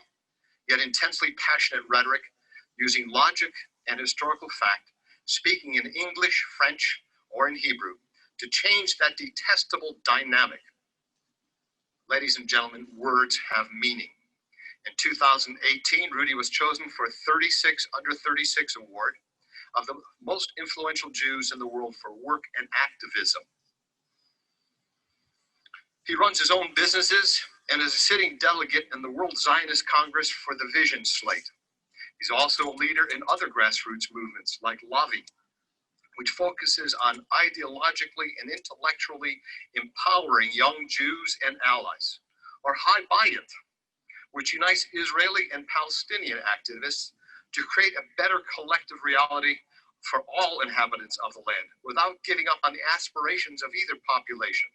yet intensely passionate rhetoric, using logic and historical fact, speaking in English, French, or in Hebrew, to change that detestable dynamic. Ladies and gentlemen, words have meaning. In 2018, Rudy was chosen for 36 Under 36 Award of the most influential Jews in the world for work and activism. He runs his own businesses and is a sitting delegate in the World Zionist Congress for the Vision Slate. He's also a leader in other grassroots movements like LAVI, which focuses on ideologically and intellectually empowering young Jews and allies, or High Bayit, which unites Israeli and Palestinian activists to create a better collective reality for all inhabitants of the land without giving up on the aspirations of either population.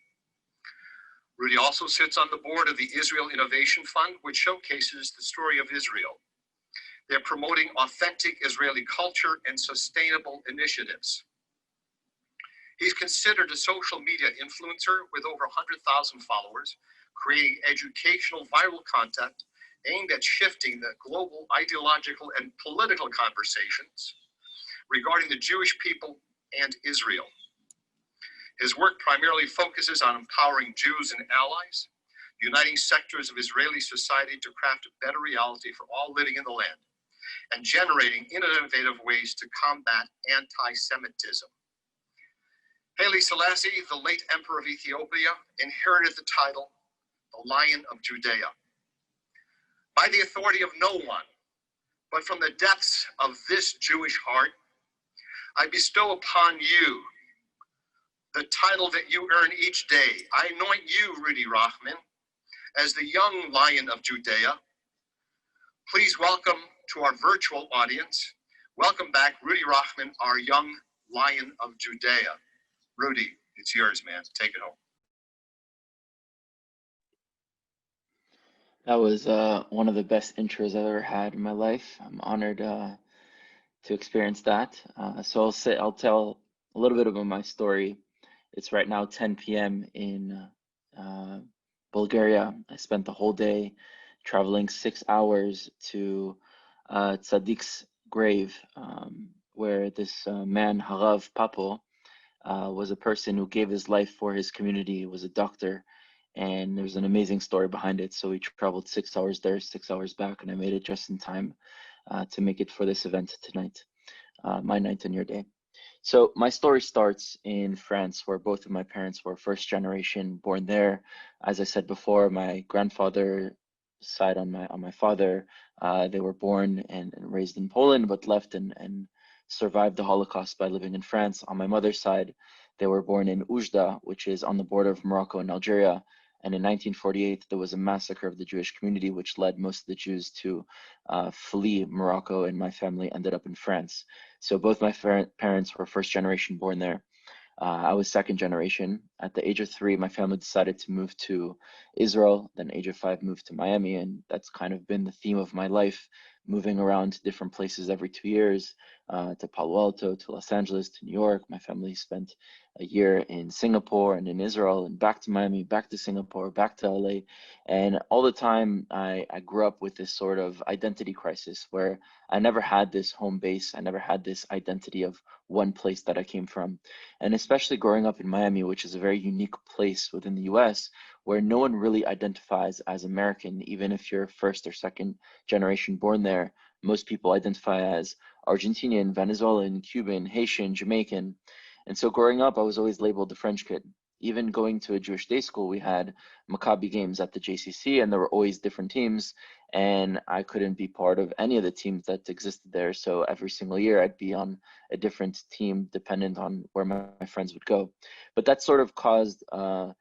Rudy also sits on the board of the Israel Innovation Fund, which showcases the story of Israel. They're promoting authentic Israeli culture and sustainable initiatives. He's considered a social media influencer with over 100,000 followers, creating educational viral content aimed at shifting the global ideological and political conversations regarding the Jewish people and Israel. His work primarily focuses on empowering Jews and allies, uniting sectors of Israeli society to craft a better reality for all living in the land, and generating innovative ways to combat anti-Semitism. Haile Selassie, the late Emperor of Ethiopia, inherited the title, the Lion of Judea. By the authority of no one, but from the depths of this Jewish heart, I bestow upon you the title that you earn each day. I anoint you, Rudy Rahman, as the young Lion of Judea. Please welcome to our virtual audience, welcome back Rudy Rahman, our young Lion of Judea. Rudy, it's yours, man. Take it home. That was one of the best intros I've ever had in my life. I'm honored to experience that. So I'll tell a little bit about my story. It's right now 10 p.m. in Bulgaria. I spent the whole day traveling 6 hours to Tzaddik's grave, where this man, Harav Papo, was a person who gave his life for his community, was a doctor, and there's an amazing story behind it. So we traveled 6 hours there, 6 hours back, and I made it just in time to make it for this event tonight, my night and your day. So my story starts in France, where both of my parents were first generation born there. As I said before, my grandfather side on my father, they were born and raised in Poland, but left and survived the Holocaust by living in France. On my mother's side, they were born in Oujda, which is on the border of Morocco and Algeria. And in 1948, there was a massacre of the Jewish community, which led most of the Jews to flee Morocco, and my family ended up in France. So both my parents were first generation born there. I was second generation. At the age of 3, my family decided to move to Israel. Then age of 5, moved to Miami. And that's kind of been the theme of my life, moving around to different places every 2 years, to Palo Alto, to Los Angeles, to New York. My family spent a year in Singapore and in Israel, and back to Miami, back to Singapore, back to LA. And all the time, I grew up with this sort of identity crisis where I never had this home base. I never had this identity of one place that I came from. And especially growing up in Miami, which is a very unique place within the US, where no one really identifies as American, even if you're first or second generation born there. Most people identify as Argentinian, Venezuelan, Cuban, Haitian, Jamaican. And so growing up, I was always labeled the French kid. Even going to a Jewish day school, we had Maccabi games at the JCC, and there were always different teams, and I couldn't be part of any of the teams that existed there. So every single year I'd be on a different team dependent on where my friends would go. But that sort of caused an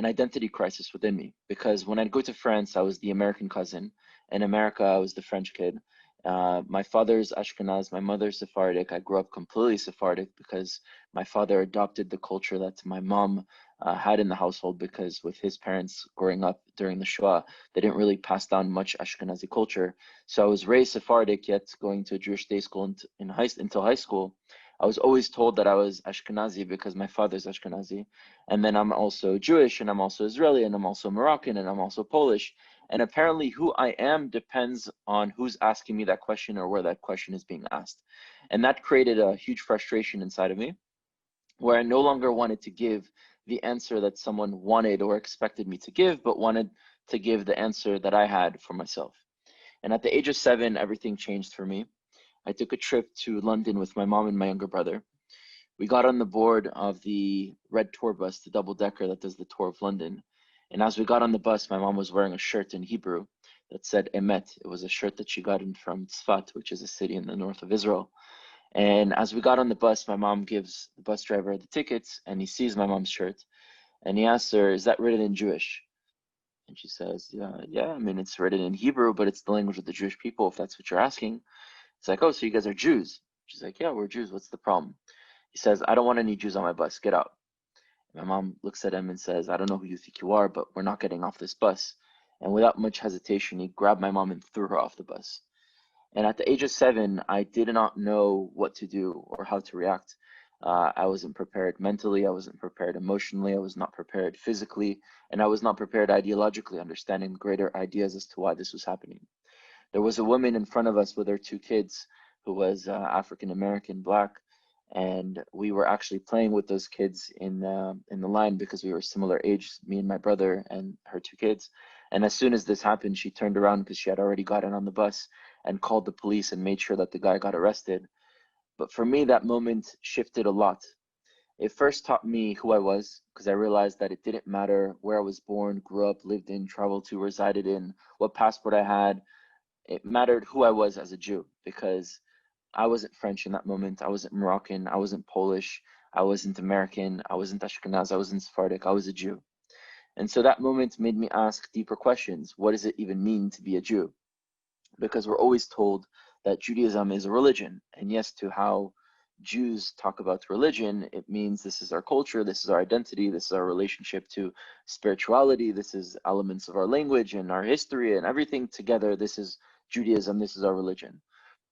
identity crisis within me, because when I'd go to France, I was the American cousin. In America, I was the French kid. My father's Ashkenaz, my mother's Sephardic. I grew up completely Sephardic because my father adopted the culture that my mom had in the household, because with his parents growing up during the Shoah, they didn't really pass down much Ashkenazi culture. So I was raised Sephardic, yet going to a Jewish day school until high school. I was always told that I was Ashkenazi because my father's Ashkenazi. And then I'm also Jewish, and I'm also Israeli, and I'm also Moroccan, and I'm also Polish. And apparently who I am depends on who's asking me that question or where that question is being asked. And that created a huge frustration inside of me, where I no longer wanted to give the answer that someone wanted or expected me to give, but wanted to give the answer that I had for myself. And at the age of 7, everything changed for me. I took a trip to London with my mom and my younger brother. We got on the board of the red tour bus, the double-decker that does the tour of London. And as we got on the bus, my mom was wearing a shirt in Hebrew that said Emet. It was a shirt that she got in from Tzfat, which is a city in the north of Israel. And as we got on the bus, my mom gives the bus driver the tickets, and he sees my mom's shirt, and he asks her, "Is that written in Jewish?" And she says, yeah, I mean, it's written in Hebrew, but it's the language of the Jewish people, if that's what you're asking. It's like, "Oh, so you guys are Jews?" She's like, "Yeah, we're Jews. What's the problem?" He says, "I don't want any Jews on my bus. Get out." My mom looks at him and says, "I don't know who you think you are, but we're not getting off this bus." And without much hesitation, he grabbed my mom and threw her off the bus. And at the age of 7, I did not know what to do or how to react. I wasn't prepared mentally, I wasn't prepared emotionally, I was not prepared physically, and I was not prepared ideologically, understanding greater ideas as to why this was happening. There was a woman in front of us with her 2 kids who was African American, black, and we were actually playing with those kids in the line because we were similar age, me and my brother and her 2 kids. And as soon as this happened, she turned around because she had already gotten on the bus and called the police and made sure that the guy got arrested. But for me, that moment shifted a lot. It first taught me who I was because I realized that it didn't matter where I was born, grew up, lived in, traveled to, resided in, what passport I had. It mattered who I was as a Jew because I wasn't French in that moment. I wasn't Moroccan. I wasn't Polish. I wasn't American. I wasn't Ashkenaz. I wasn't Sephardic. I was a Jew. And so that moment made me ask deeper questions. What does it even mean to be a Jew? Because we're always told that Judaism is a religion. And yes, to how Jews talk about religion, it means this is our culture, this is our identity, this is our relationship to spirituality, this is elements of our language and our history and everything together. This is Judaism, this is our religion.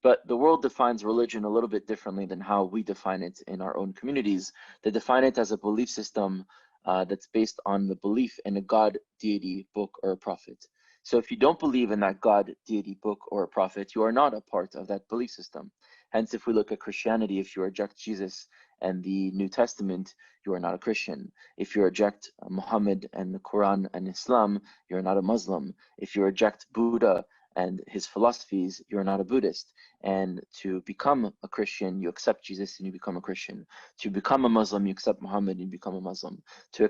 But the world defines religion a little bit differently than how we define it in our own communities. They define it as a belief system that's based on the belief in a God, deity, book, or a prophet. So if you don't believe in that God, deity, book, or a prophet, you are not a part of that belief system. Hence, if we look at Christianity, if you reject Jesus and the New Testament, you are not a Christian. If you reject Muhammad and the Quran and Islam, you're not a Muslim. If you reject Buddha and his philosophies, you're not a Buddhist. And to become a Christian, you accept Jesus and you become a Christian. To become a Muslim, you accept Muhammad and you become a Muslim. To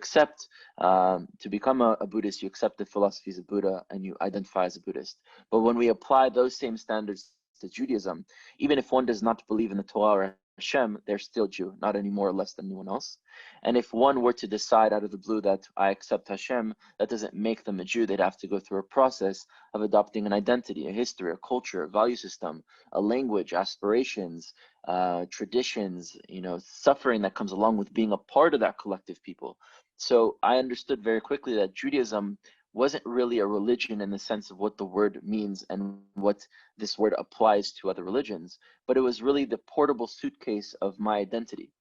become a Buddhist, you accept the philosophies of Buddha and you identify as a Buddhist. But when we apply those same standards to Judaism, even if one does not believe in the Torah or Hashem, they're still Jew, not any more or less than anyone else. And if one were to decide out of the blue that I accept Hashem, that doesn't make them a Jew. They'd have to go through a process of adopting an identity, a history, a culture, a value system, a language, aspirations, traditions, suffering that comes along with being a part of that collective people. So I understood very quickly that Judaism wasn't really a religion in the sense of what the word means and what this word applies to other religions, but it was really the portable suitcase of my identity.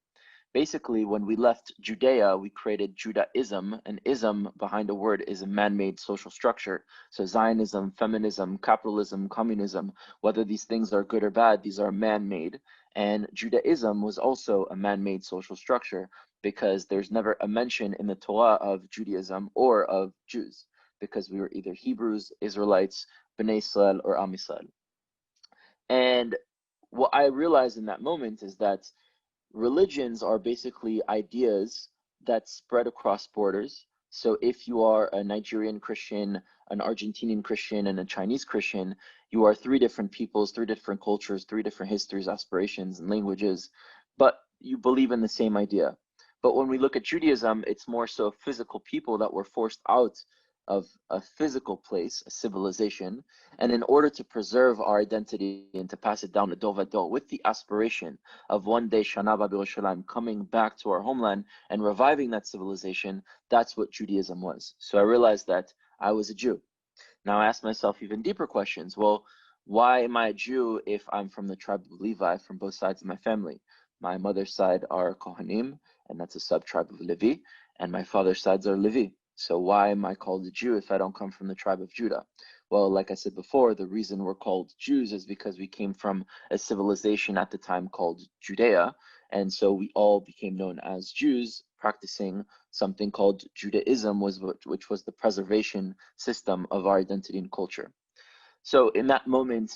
Basically, when we left Judea, we created Judaism, and ism behind a word is a man-made social structure. So Zionism, feminism, capitalism, communism, whether these things are good or bad, these are man-made. And Judaism was also a man-made social structure because there's never a mention in the Torah of Judaism or of Jews, because we were either Hebrews, Israelites, Bnei Israel, or Am Yisrael. And what I realized in that moment is that religions are basically ideas that spread across borders. So if you are a Nigerian Christian, an Argentinian Christian, and a Chinese Christian, you are 3 different peoples, 3 different cultures, 3 different histories, aspirations, and languages, but you believe in the same idea. But when we look at Judaism, it's more so physical people that were forced out of a physical place, a civilization, and in order to preserve our identity and to pass it down to dor vador with the aspiration of one day Shana B'Yerushalayim coming back to our homeland and reviving that civilization, that's what Judaism was. So I realized that I was a Jew. Now I asked myself even deeper questions. Well, why am I a Jew if I'm from the tribe of Levi from both sides of my family? My mother's side are Kohanim, and that's a sub-tribe of Levi, and my father's sides are Levi. So why am I called a Jew if I don't come from the tribe of Judah? Well, like I said before, the reason we're called Jews is because we came from a civilization at the time called Judea, and so we all became known as Jews, practicing something called Judaism, which was the preservation system of our identity and culture. So in that moment,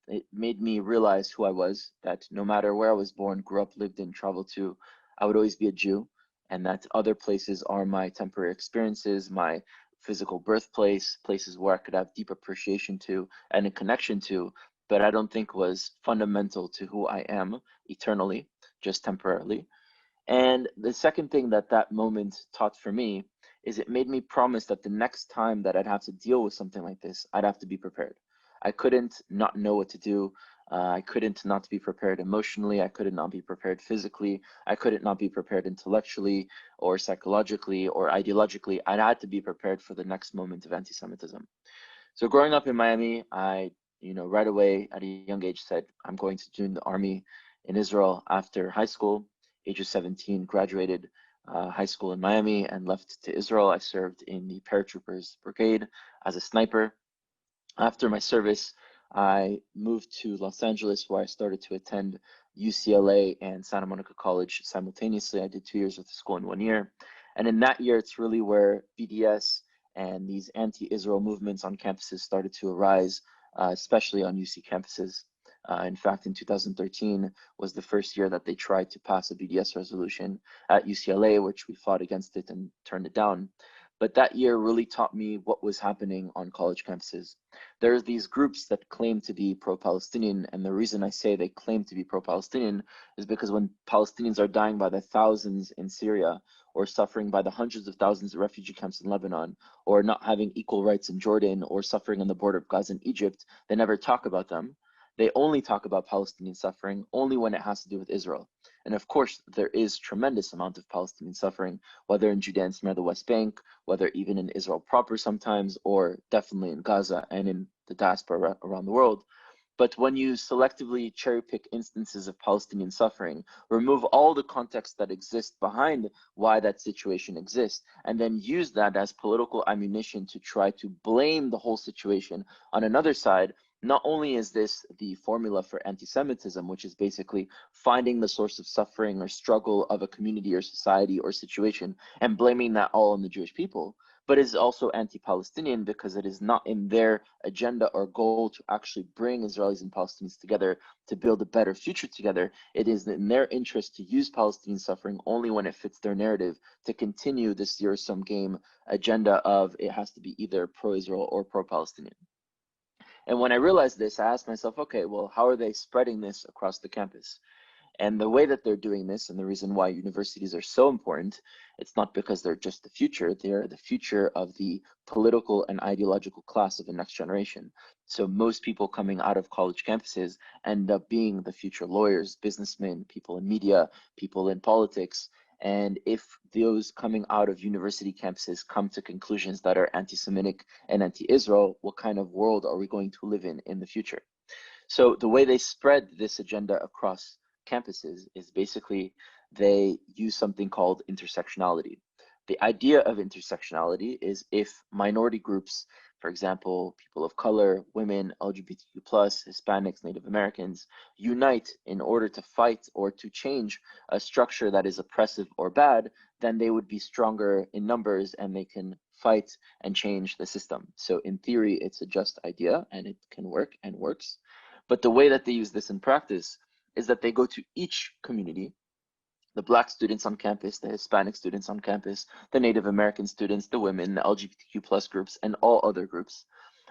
it made me realize who I was, that no matter where I was born, grew up, lived in, traveled to, I would always be a Jew, and that other places are my temporary experiences, my physical birthplace, places where I could have deep appreciation to and a connection to, but I don't think was fundamental to who I am eternally, just temporarily. And the second thing that that moment taught for me is it made me promise that the next time that I'd have to deal with something like this, I'd have to be prepared. I couldn't not know what to do. I couldn't not be prepared emotionally. I couldn't not be prepared physically. I couldn't not be prepared intellectually or psychologically or ideologically. I had to be prepared for the next moment of anti-Semitism. So growing up in Miami, I, right away at a young age said, I'm going to join the army in Israel after high school. Age of 17, graduated high school in Miami and left to Israel. I served in the paratroopers brigade as a sniper. After my service, I moved to Los Angeles, where I started to attend UCLA and Santa Monica College simultaneously. I did 2 years of the school in 1 year. And in that year, it's really where BDS and these anti-Israel movements on campuses started to arise, especially on UC campuses. In fact, in 2013 was the first year that they tried to pass a BDS resolution at UCLA, which we fought against it and turned it down. But that year really taught me what was happening on college campuses. There's these groups that claim to be pro-Palestinian, and the reason I say they claim to be pro-Palestinian is because when Palestinians are dying by the thousands in Syria, or suffering by the hundreds of thousands of refugee camps in Lebanon, or not having equal rights in Jordan, or suffering on the border of Gaza and Egypt, they never talk about them. They only talk about Palestinian suffering only when it has to do with Israel. And of course, there is tremendous amount of Palestinian suffering, whether in Judea and Samaria, the West Bank, whether even in Israel proper sometimes, or definitely in Gaza and in the diaspora around the world. But when you selectively cherry pick instances of Palestinian suffering, remove all the context that exists behind why that situation exists, and then use that as political ammunition to try to blame the whole situation on another side, not only is this the formula for anti-Semitism, which is basically finding the source of suffering or struggle of a community or society or situation and blaming that all on the Jewish people, but is also anti-Palestinian because it is not in their agenda or goal to actually bring Israelis and Palestinians together to build a better future together. It is in their interest to use Palestinian suffering only when it fits their narrative to continue this zero-sum game agenda of it has to be either pro-Israel or pro-Palestinian. And when I realized this, I asked myself, okay, well, how are they spreading this across the campus? And the way that they're doing this, and the reason why universities are so important, it's not because they're just the future, they're the future of the political and ideological class of the next generation. So most people coming out of college campuses end up being the future lawyers, businessmen, people in media, people in politics. And if those coming out of university campuses come to conclusions that are anti-Semitic and anti-Israel, what kind of world are we going to live in the future? So the way they spread this agenda across campuses is basically they use something called intersectionality. The idea of intersectionality is if minority groups, for example, people of color, women, LGBTQ+, Hispanics, Native Americans, unite in order to fight or to change a structure that is oppressive or bad, then they would be stronger in numbers and they can fight and change the system. So in theory, it's a just idea and it can work and works. But the way that they use this in practice is that they go to each community, the Black students on campus, the Hispanic students on campus, the Native American students, the women, the LGBTQ+ groups, and all other groups.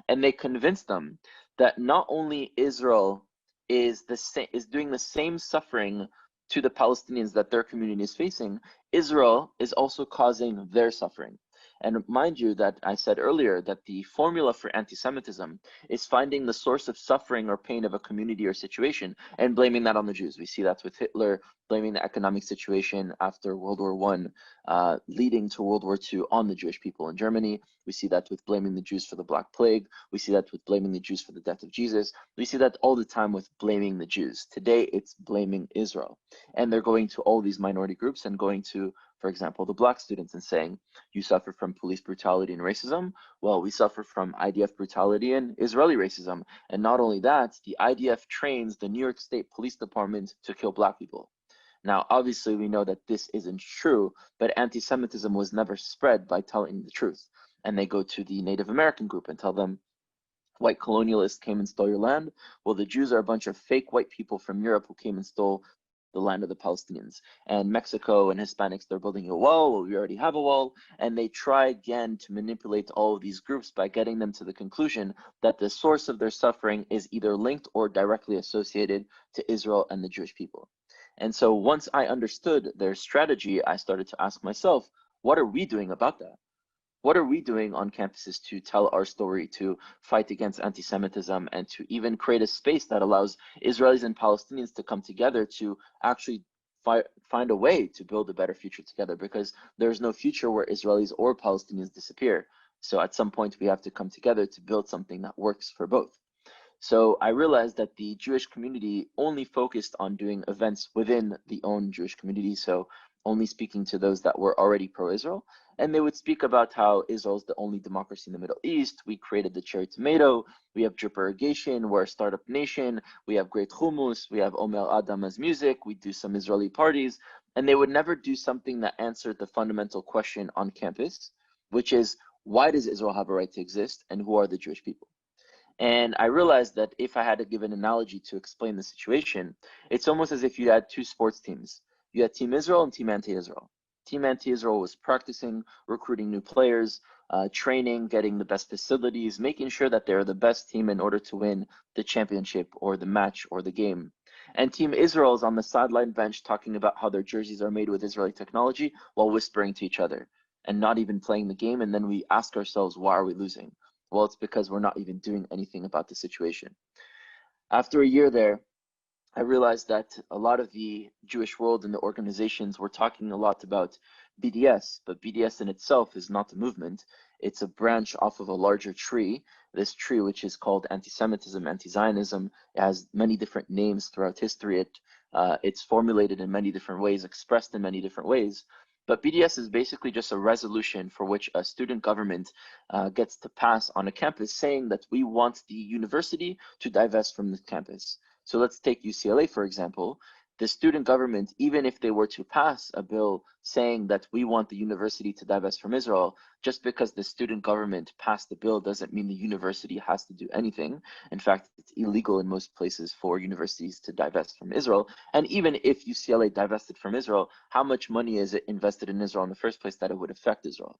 And they convince them that not only Israel is doing the same suffering to the Palestinians that their community is facing, Israel is also causing their suffering. And mind you that I said earlier that the formula for anti-Semitism is finding the source of suffering or pain of a community or situation and blaming that on the Jews. We see that with Hitler, blaming the economic situation after World War I, leading to World War II on the Jewish people in Germany. We see that with blaming the Jews for the Black Plague. We see that with blaming the Jews for the death of Jesus. We see that all the time with blaming the Jews. Today, it's blaming Israel. And they're going to all these minority groups and going to, for example, the Black students and saying, you suffer from police brutality and racism. Well, we suffer from IDF brutality and Israeli racism. And not only that, the IDF trains the New York State Police Department to kill Black people. Now, obviously, we know that this isn't true, but anti-Semitism was never spread by telling the truth. And they go to the Native American group and tell them, white colonialists came and stole your land. Well, the Jews are a bunch of fake white people from Europe who came and stole the land of the Palestinians. And Mexico and Hispanics, they're building a wall. Well, we already have a wall. And they try again to manipulate all of these groups by getting them to the conclusion that the source of their suffering is either linked or directly associated to Israel and the Jewish people. And so once I understood their strategy, I started to ask myself, what are we doing about that? What are we doing on campuses to tell our story, to fight against anti-Semitism, and to even create a space that allows Israelis and Palestinians to come together to actually find a way to build a better future together? Because there's no future where Israelis or Palestinians disappear. So at some point, we have to come together to build something that works for both. So I realized that the Jewish community only focused on doing events within the own Jewish community, so only speaking to those that were already pro-Israel. And they would speak about how Israel is the only democracy in the Middle East. We created the cherry tomato. We have drip irrigation. We're a startup nation. We have great hummus. We have Omer Adam as music. We do some Israeli parties. And they would never do something that answered the fundamental question on campus, which is, why does Israel have a right to exist, and who are the Jewish people? And I realized that if I had to give an analogy to explain the situation, it's almost as if you had two sports teams. You had Team Israel and Team Anti-Israel. Team Anti-Israel was practicing, recruiting new players, training, getting the best facilities, making sure that they're the best team in order to win the championship or the match or the game. And Team Israel is on the sideline bench talking about how their jerseys are made with Israeli technology while whispering to each other and not even playing the game. And then we ask ourselves, why are we losing? Well, it's because we're not even doing anything about the situation. After a year there, I realized that a lot of the Jewish world and the organizations were talking a lot about BDS, but BDS in itself is not a movement. It's a branch off of a larger tree. This tree, which is called anti-Semitism, anti-Zionism, has many different names throughout history. It's formulated in many different ways, expressed in many different ways. But BDS is basically just a resolution for which a student government gets to pass on a campus saying that we want the university to divest from the campus. So let's take UCLA, for example. The student government, even if they were to pass a bill saying that we want the university to divest from Israel, just because the student government passed the bill doesn't mean the university has to do anything. In fact, it's illegal in most places for universities to divest from Israel. And even if UCLA divested from Israel, how much money is it invested in Israel in the first place that it would affect Israel?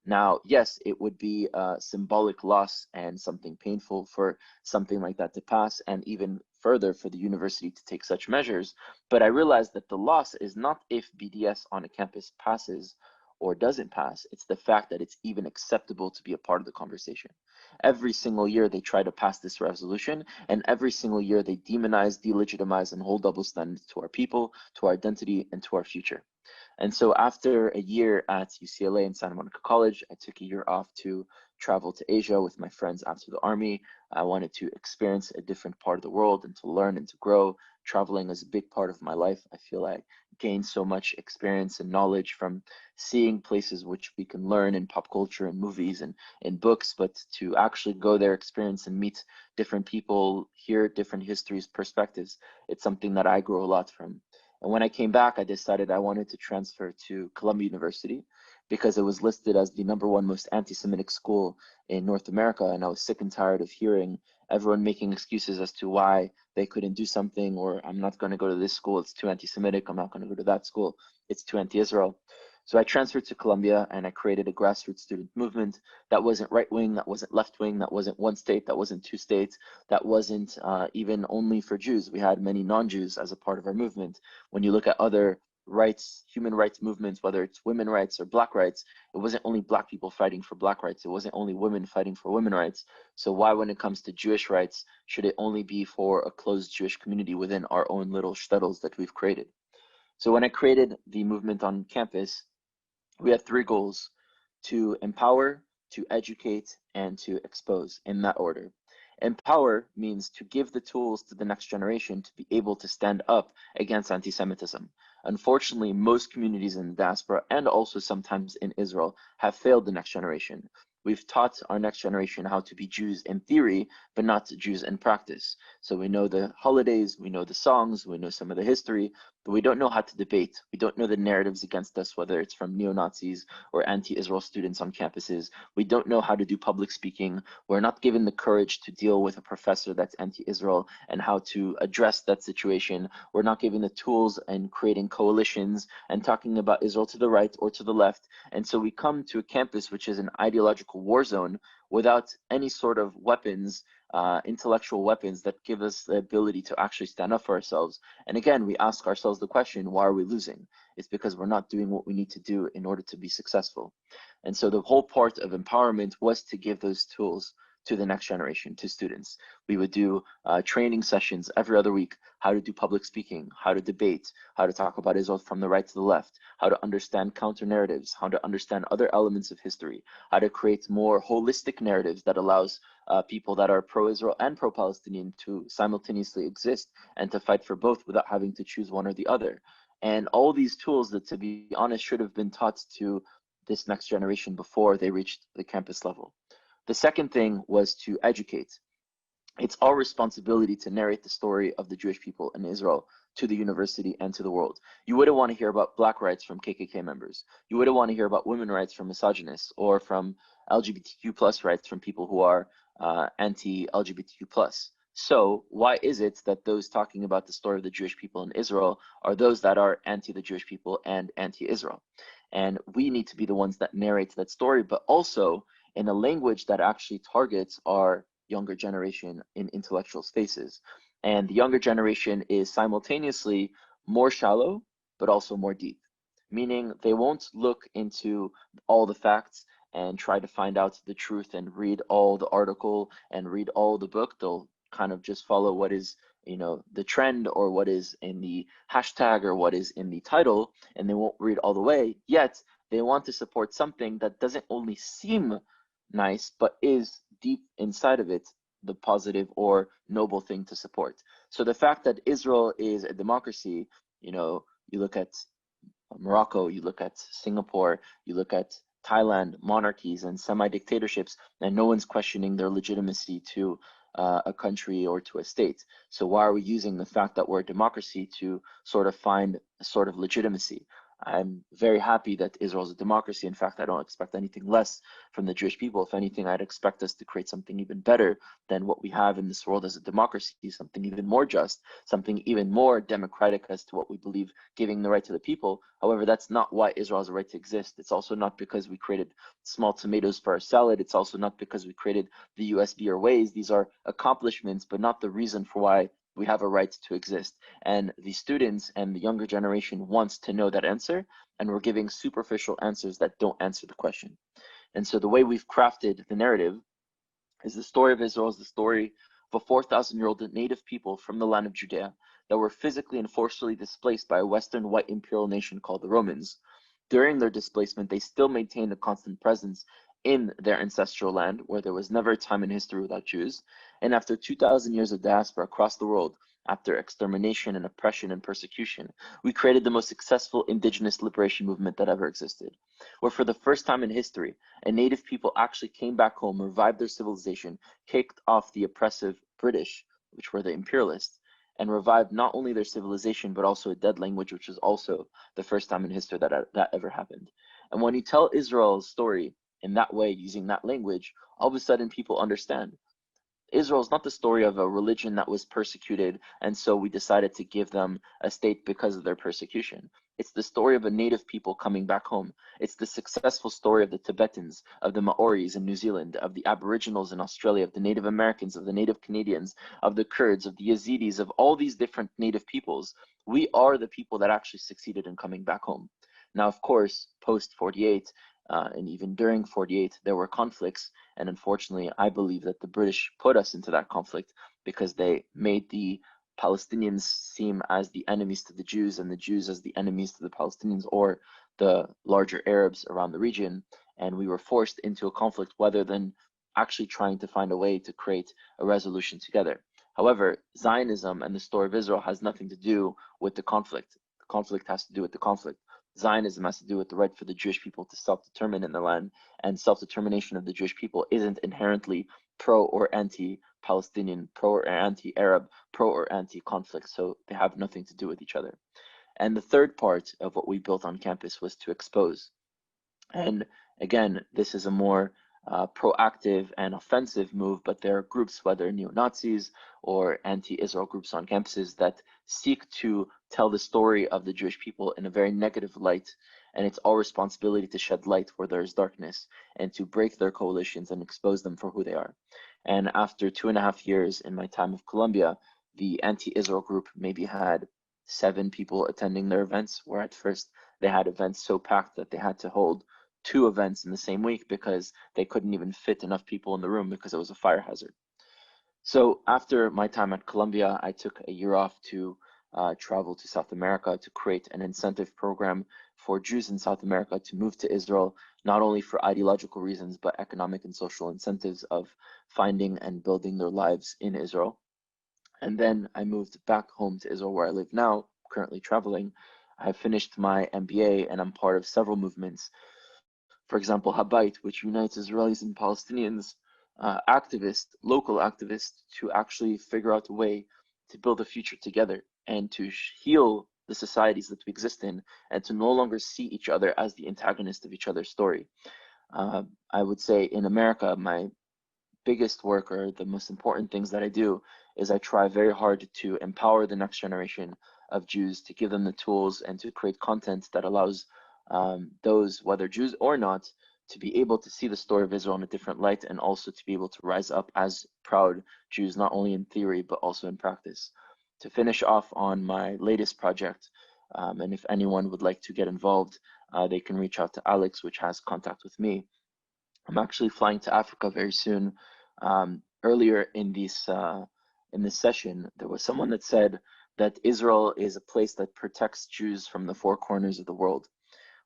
Now, yes, it would be a symbolic loss and something painful for something like that to pass, and even further for the university to take such measures. But I realized that the loss is not if BDS on a campus passes or doesn't pass, it's the fact that it's even acceptable to be a part of the conversation. Every single year they try to pass this resolution, and every single year they demonize, delegitimize, and hold double standards to our people, to our identity, and to our future. And so after a year at UCLA and Santa Monica College, I took a year off to travel to Asia with my friends after the army. I wanted to experience a different part of the world and to learn and to grow. Traveling is a big part of my life. I feel I gained so much experience and knowledge from seeing places which we can learn in pop culture and movies and in books, but to actually go there, experience and meet different people, hear different histories, perspectives, it's something that I grow a lot from. And when I came back, I decided I wanted to transfer to Columbia University because it was listed as the #1 most anti-Semitic school in North America. And I was sick and tired of hearing everyone making excuses as to why they couldn't do something, or I'm not going to go to this school, it's too anti-Semitic. I'm not going to go to that school, it's too anti-Israel. So I transferred to Columbia and I created a grassroots student movement that wasn't right wing, that wasn't left wing, that wasn't one state, that wasn't two states, that wasn't even only for Jews. We had many non-Jews as a part of our movement. When you look at other rights, human rights movements, whether it's women rights or black rights, it wasn't only black people fighting for black rights. It wasn't only women fighting for women rights. So why, when it comes to Jewish rights, should it only be for a closed Jewish community within our own little shtetls that we've created? So when I created the movement on campus, we had 3 goals: to empower, to educate, and to expose, in that order. Empower means to give the tools to the next generation to be able to stand up against anti-Semitism. Unfortunately, most communities in the diaspora and also sometimes in Israel have failed the next generation. We've taught our next generation how to be Jews in theory, but not Jews in practice. So we know the holidays, we know the songs, we know some of the history, but we don't know how to debate. We don't know the narratives against us, whether it's from neo-Nazis or anti-Israel students on campuses. We don't know how to do public speaking. We're not given the courage to deal with a professor that's anti-Israel and how to address that situation. We're not given the tools and creating coalitions and talking about Israel to the right or to the left. And so we come to a campus which is an ideological war zone without any sort of weapons, intellectual weapons that give us the ability to actually stand up for ourselves. And again, we ask ourselves the question, why are we losing? It's because we're not doing what we need to do in order to be successful. And so the whole part of empowerment was to give those tools to the next generation, to students. We would do training sessions every other week, how to do public speaking, how to debate, how to talk about Israel from the right to the left, how to understand counter narratives, how to understand other elements of history, how to create more holistic narratives that allows people that are pro-Israel and pro-Palestinian to simultaneously exist and to fight for both without having to choose one or the other. And all these tools that, to be honest, should have been taught to this next generation before they reached the campus level. The second thing was to educate. It's our responsibility to narrate the story of the Jewish people in Israel to the university and to the world. You wouldn't want to hear about black rights from KKK members. You wouldn't want to hear about women rights from misogynists or from LGBTQ plus rights from people who are anti-LGBTQ plus. So why is it that those talking about the story of the Jewish people in Israel are those that are anti the Jewish people and anti-Israel? And we need to be the ones that narrate that story, but also in a language that actually targets our younger generation in intellectual spaces. And the younger generation is simultaneously more shallow, but also more deep, meaning they won't look into all the facts and try to find out the truth and read all the article and read all the book. They'll kind of just follow what is, the trend or what is in the hashtag or what is in the title, and they won't read all the way. Yet they want to support something that doesn't only seem nice, but is deep inside of it the positive or noble thing to support. So the fact that Israel is a democracy, you look at Morocco, you look at Singapore, you look at Thailand, monarchies and semi-dictatorships, and no one's questioning their legitimacy to a country or to a state. So why are we using the fact that we're a democracy to sort of find a sort of legitimacy? I'm very happy that Israel is a democracy. In fact, I don't expect anything less from the Jewish people. If anything, I'd expect us to create something even better than what we have in this world as a democracy, something even more just, something even more democratic as to what we believe, giving the right to the people. However, that's not why Israel has a right to exist. It's also not because we created small tomatoes for our salad. It's also not because we created the USB or Waze. These are accomplishments, but not the reason for why we have a right to exist. And the students and the younger generation wants to know that answer, and we're giving superficial answers that don't answer the question. And so the way we've crafted the narrative is the story of Israel is the story of a 4,000-year-old native people from the land of Judea that were physically and forcefully displaced by a Western white imperial nation called the Romans. During their displacement, they still maintained a constant presence in their ancestral land, where there was never a time in history without Jews. And after 2,000 years of diaspora across the world, after extermination and oppression and persecution, we created the most successful indigenous liberation movement that ever existed, where for the first time in history, a native people actually came back home, revived their civilization, kicked off the oppressive British, which were the imperialists, and revived not only their civilization, but also a dead language, which is also the first time in history that ever happened. And when you tell Israel's story in that way, using that language, all of a sudden people understand. Israel is not the story of a religion that was persecuted, and so we decided to give them a state because of their persecution. It's the story of a native people coming back home. It's the successful story of the Tibetans, of the Maoris in New Zealand, of the Aboriginals in Australia, of the Native Americans, of the Native Canadians, of the Kurds, of the Yazidis, of all these different native peoples. We are the people that actually succeeded in coming back home. Now, of course, post 48, and even during 48, there were conflicts. And unfortunately, I believe that the British put us into that conflict because they made the Palestinians seem as the enemies to the Jews and the Jews as the enemies to the Palestinians or the larger Arabs around the region. And we were forced into a conflict rather than actually trying to find a way to create a resolution together. However, Zionism and the story of Israel has nothing to do with the conflict. The conflict has to do with the conflict. Zionism has to do with the right for the Jewish people to self-determine in the land, and self-determination of the Jewish people isn't inherently pro or anti-Palestinian, pro or anti-Arab, pro or anti-conflict, so they have nothing to do with each other. And the third part of what we built on campus was to expose. And again, this is a more proactive and offensive move, but there are groups, whether neo-Nazis or anti-Israel groups on campuses, that seek to tell the story of the Jewish people in a very negative light. And it's our responsibility to shed light where there is darkness and to break their coalitions and expose them for who they are. And after 2.5 years in my time of Columbia, the anti-Israel group maybe had 7 people attending their events, where at first they had events so packed that they had to hold 2 events in the same week because they couldn't even fit enough people in the room because it was a fire hazard. So after my time at Columbia, I took a year off to travel to South America to create an incentive program for Jews in South America to move to Israel, not only for ideological reasons, but economic and social incentives of finding and building their lives in Israel. And then I moved back home to Israel, where I live now, currently traveling. I finished my MBA and I'm part of several movements. For example, Habayit, which unites Israelis and Palestinians, local activists, to actually figure out a way to build a future together and to heal the societies that we exist in, and to no longer see each other as the antagonist of each other's story. I would say in America, my biggest work, or the most important things that I do, is I try very hard to empower the next generation of Jews, to give them the tools and to create content that allows those, whether Jews or not, to be able to see the story of Israel in a different light, and also to be able to rise up as proud Jews, not only in theory, but also in practice. To finish off on my latest project, and if anyone would like to get involved, they can reach out to Alex, which has contact with me. I'm actually flying to Africa very soon. Earlier in this session, there was someone that said that Israel is a place that protects Jews from the 4 corners of the world.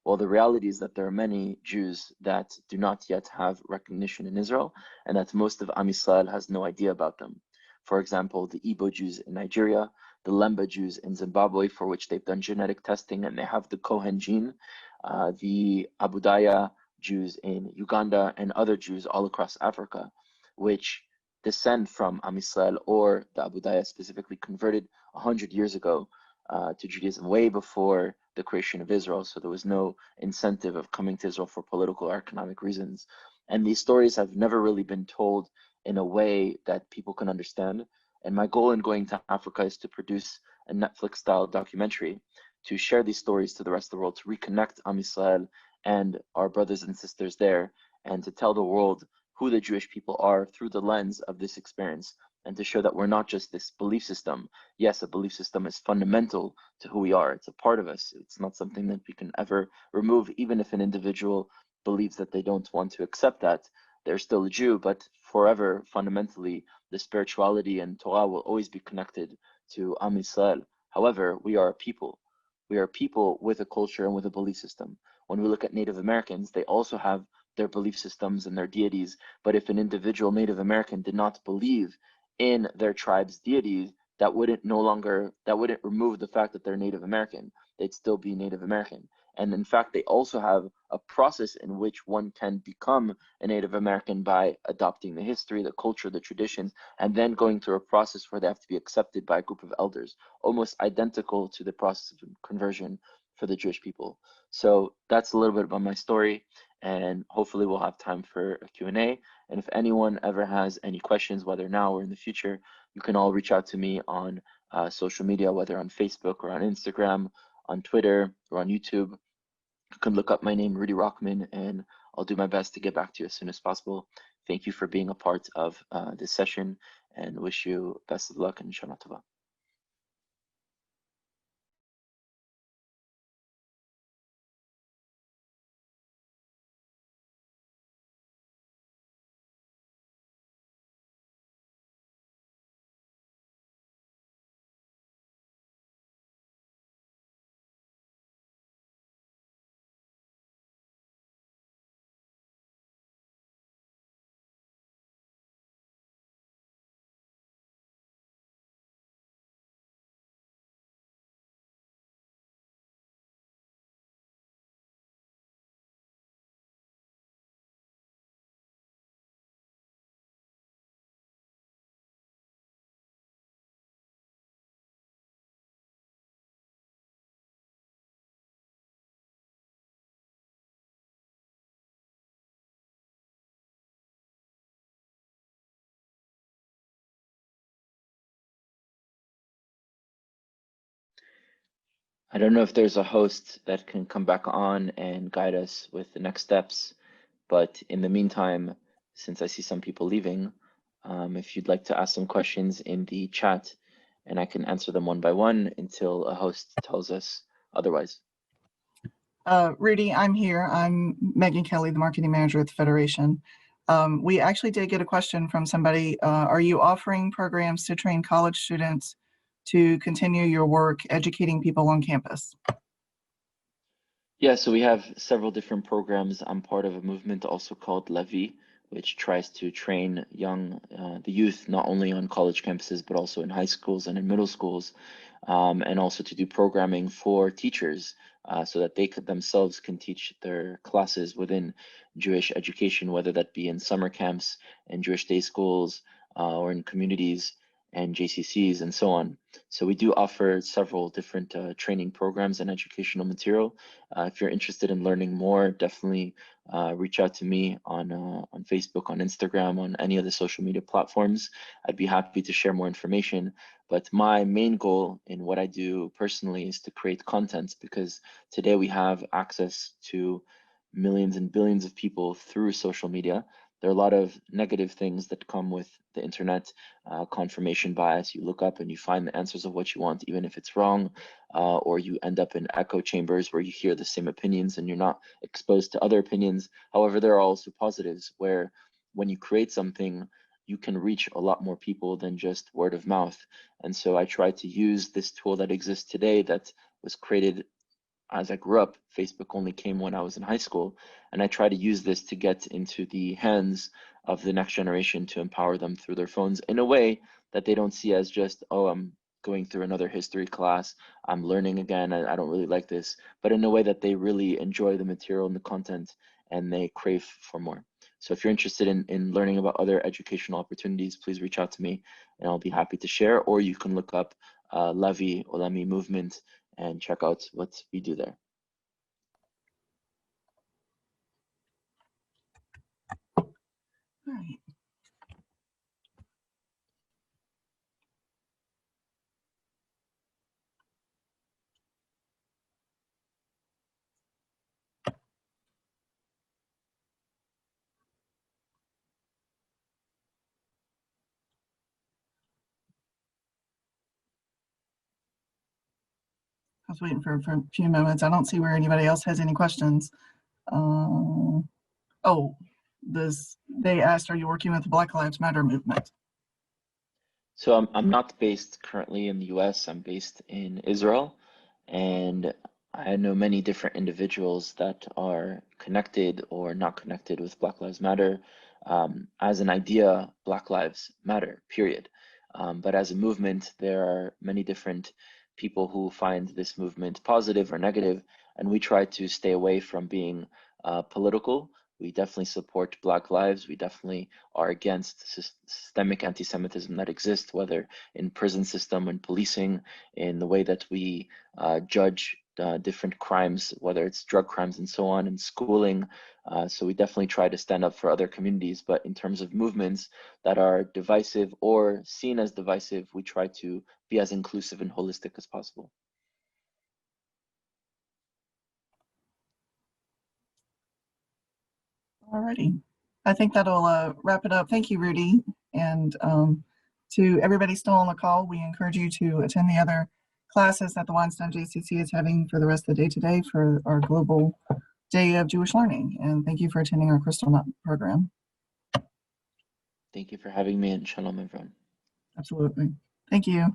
Well, the reality is that there are many Jews that do not yet have recognition in Israel, and that most of Am Yisrael has no idea about them. For example, the Igbo Jews in Nigeria, the Lemba Jews in Zimbabwe, for which they've done genetic testing and they have the Cohen gene, the Abudaya Jews in Uganda, and other Jews all across Africa, which descend from Am Yisrael, or the Abudaya specifically converted 100 years ago to Judaism, way before the creation of Israel. So there was no incentive of coming to Israel for political or economic reasons. And these stories have never really been told in a way that people can understand. And my goal in going to Africa is to produce a Netflix-style documentary to share these stories to the rest of the world, to reconnect Am Yisrael and our brothers and sisters there, and to tell the world who the Jewish people are through the lens of this experience, and to show that we're not just this belief system. Yes, a belief system is fundamental to who we are. It's a part of us. It's not something that we can ever remove, even if an individual believes that they don't want to accept that. They're still a Jew, but forever, fundamentally, the spirituality and Torah will always be connected to Am Yisrael. However, we are a people. We are people with a culture and with a belief system. When we look at Native Americans, they also have their belief systems and their deities. But if an individual Native American did not believe in their tribe's deities, that wouldn't remove the fact that they're Native American. They'd still be Native American. And in fact, they also have a process in which one can become a Native American by adopting the history, the culture, the traditions, and then going through a process where they have to be accepted by a group of elders, almost identical to the process of conversion for the Jewish people. So that's a little bit about my story, and hopefully we'll have time for a Q&A. And if anyone ever has any questions, whether now or in the future, you can all reach out to me on social media, whether on Facebook or on Instagram, on Twitter or on YouTube. You can look up my name, Rudy Rockman, and I'll do my best to get back to you as soon as possible. Thank you for being a part of this session, and wish you best of luck and Shana Tova. I don't know if there's a host that can come back on and guide us with the next steps, but in the meantime, since I see some people leaving, if you'd like to ask some questions in the chat, and I can answer them one by one until a host tells us otherwise. Rudy, I'm here. I'm Megan Kelly, the marketing manager at the Federation. We actually did get a question from somebody. Are you offering programs to train college students to continue your work educating people on campus? Yeah, so we have several different programs. I'm part of a movement also called Levy, which tries to train the youth, not only on college campuses, but also in high schools and in middle schools, and also to do programming for teachers so that they themselves can teach their classes within Jewish education, whether that be in summer camps, in Jewish day schools, or in communities and JCCs and so on. So we do offer several different training programs and educational material. If you're interested in learning more, definitely reach out to me on Facebook, on Instagram, on any of the social media platforms. I'd be happy to share more information. But my main goal in what I do personally is to create content, because today we have access to millions and billions of people through social media. There are a lot of negative things that come with the internet, confirmation bias. You look up and you find the answers of what you want, even if it's wrong, or you end up in echo chambers where you hear the same opinions and you're not exposed to other opinions. However, there are also positives where when you create something, you can reach a lot more people than just word of mouth. And so I try to use this tool that exists today that was created as I grew up. Facebook only came when I was in high school, and I try to use this to get into the hands of the next generation to empower them through their phones in a way that they don't see as just, oh, I'm going through another history class, I'm learning again, I don't really like this, but in a way that they really enjoy the material and the content and they crave for more. So if you're interested in learning about other educational opportunities, please reach out to me and I'll be happy to share, or you can look up Levi Olami movement and check out what we do there. All right. I was waiting for a few moments. I don't see where anybody else has any questions. Oh, they asked, are you working with the Black Lives Matter movement? So I'm not based currently in the US, I'm based in Israel, and I know many different individuals that are connected or not connected with Black Lives Matter. As an idea, Black Lives Matter, period. But as a movement, there are many different people who find this movement positive or negative, and we try to stay away from being political. We definitely support Black lives. We definitely are against systemic anti-Semitism that exists, whether in prison system and policing, in the way that we judge different crimes, whether it's drug crimes and so on, and schooling. So we definitely try to stand up for other communities. But in terms of movements that are divisive or seen as divisive, we try to be as inclusive and holistic as possible. Alrighty. I think that'll wrap it up. Thank you, Rudy. And to everybody still on the call, we encourage you to attend the other classes that the Weinstein JCC is having for the rest of the day today for our Global Day of Jewish Learning. And thank you for attending our Kristallnacht program. Thank you for having me, and shalom, everyone. Absolutely. Thank you.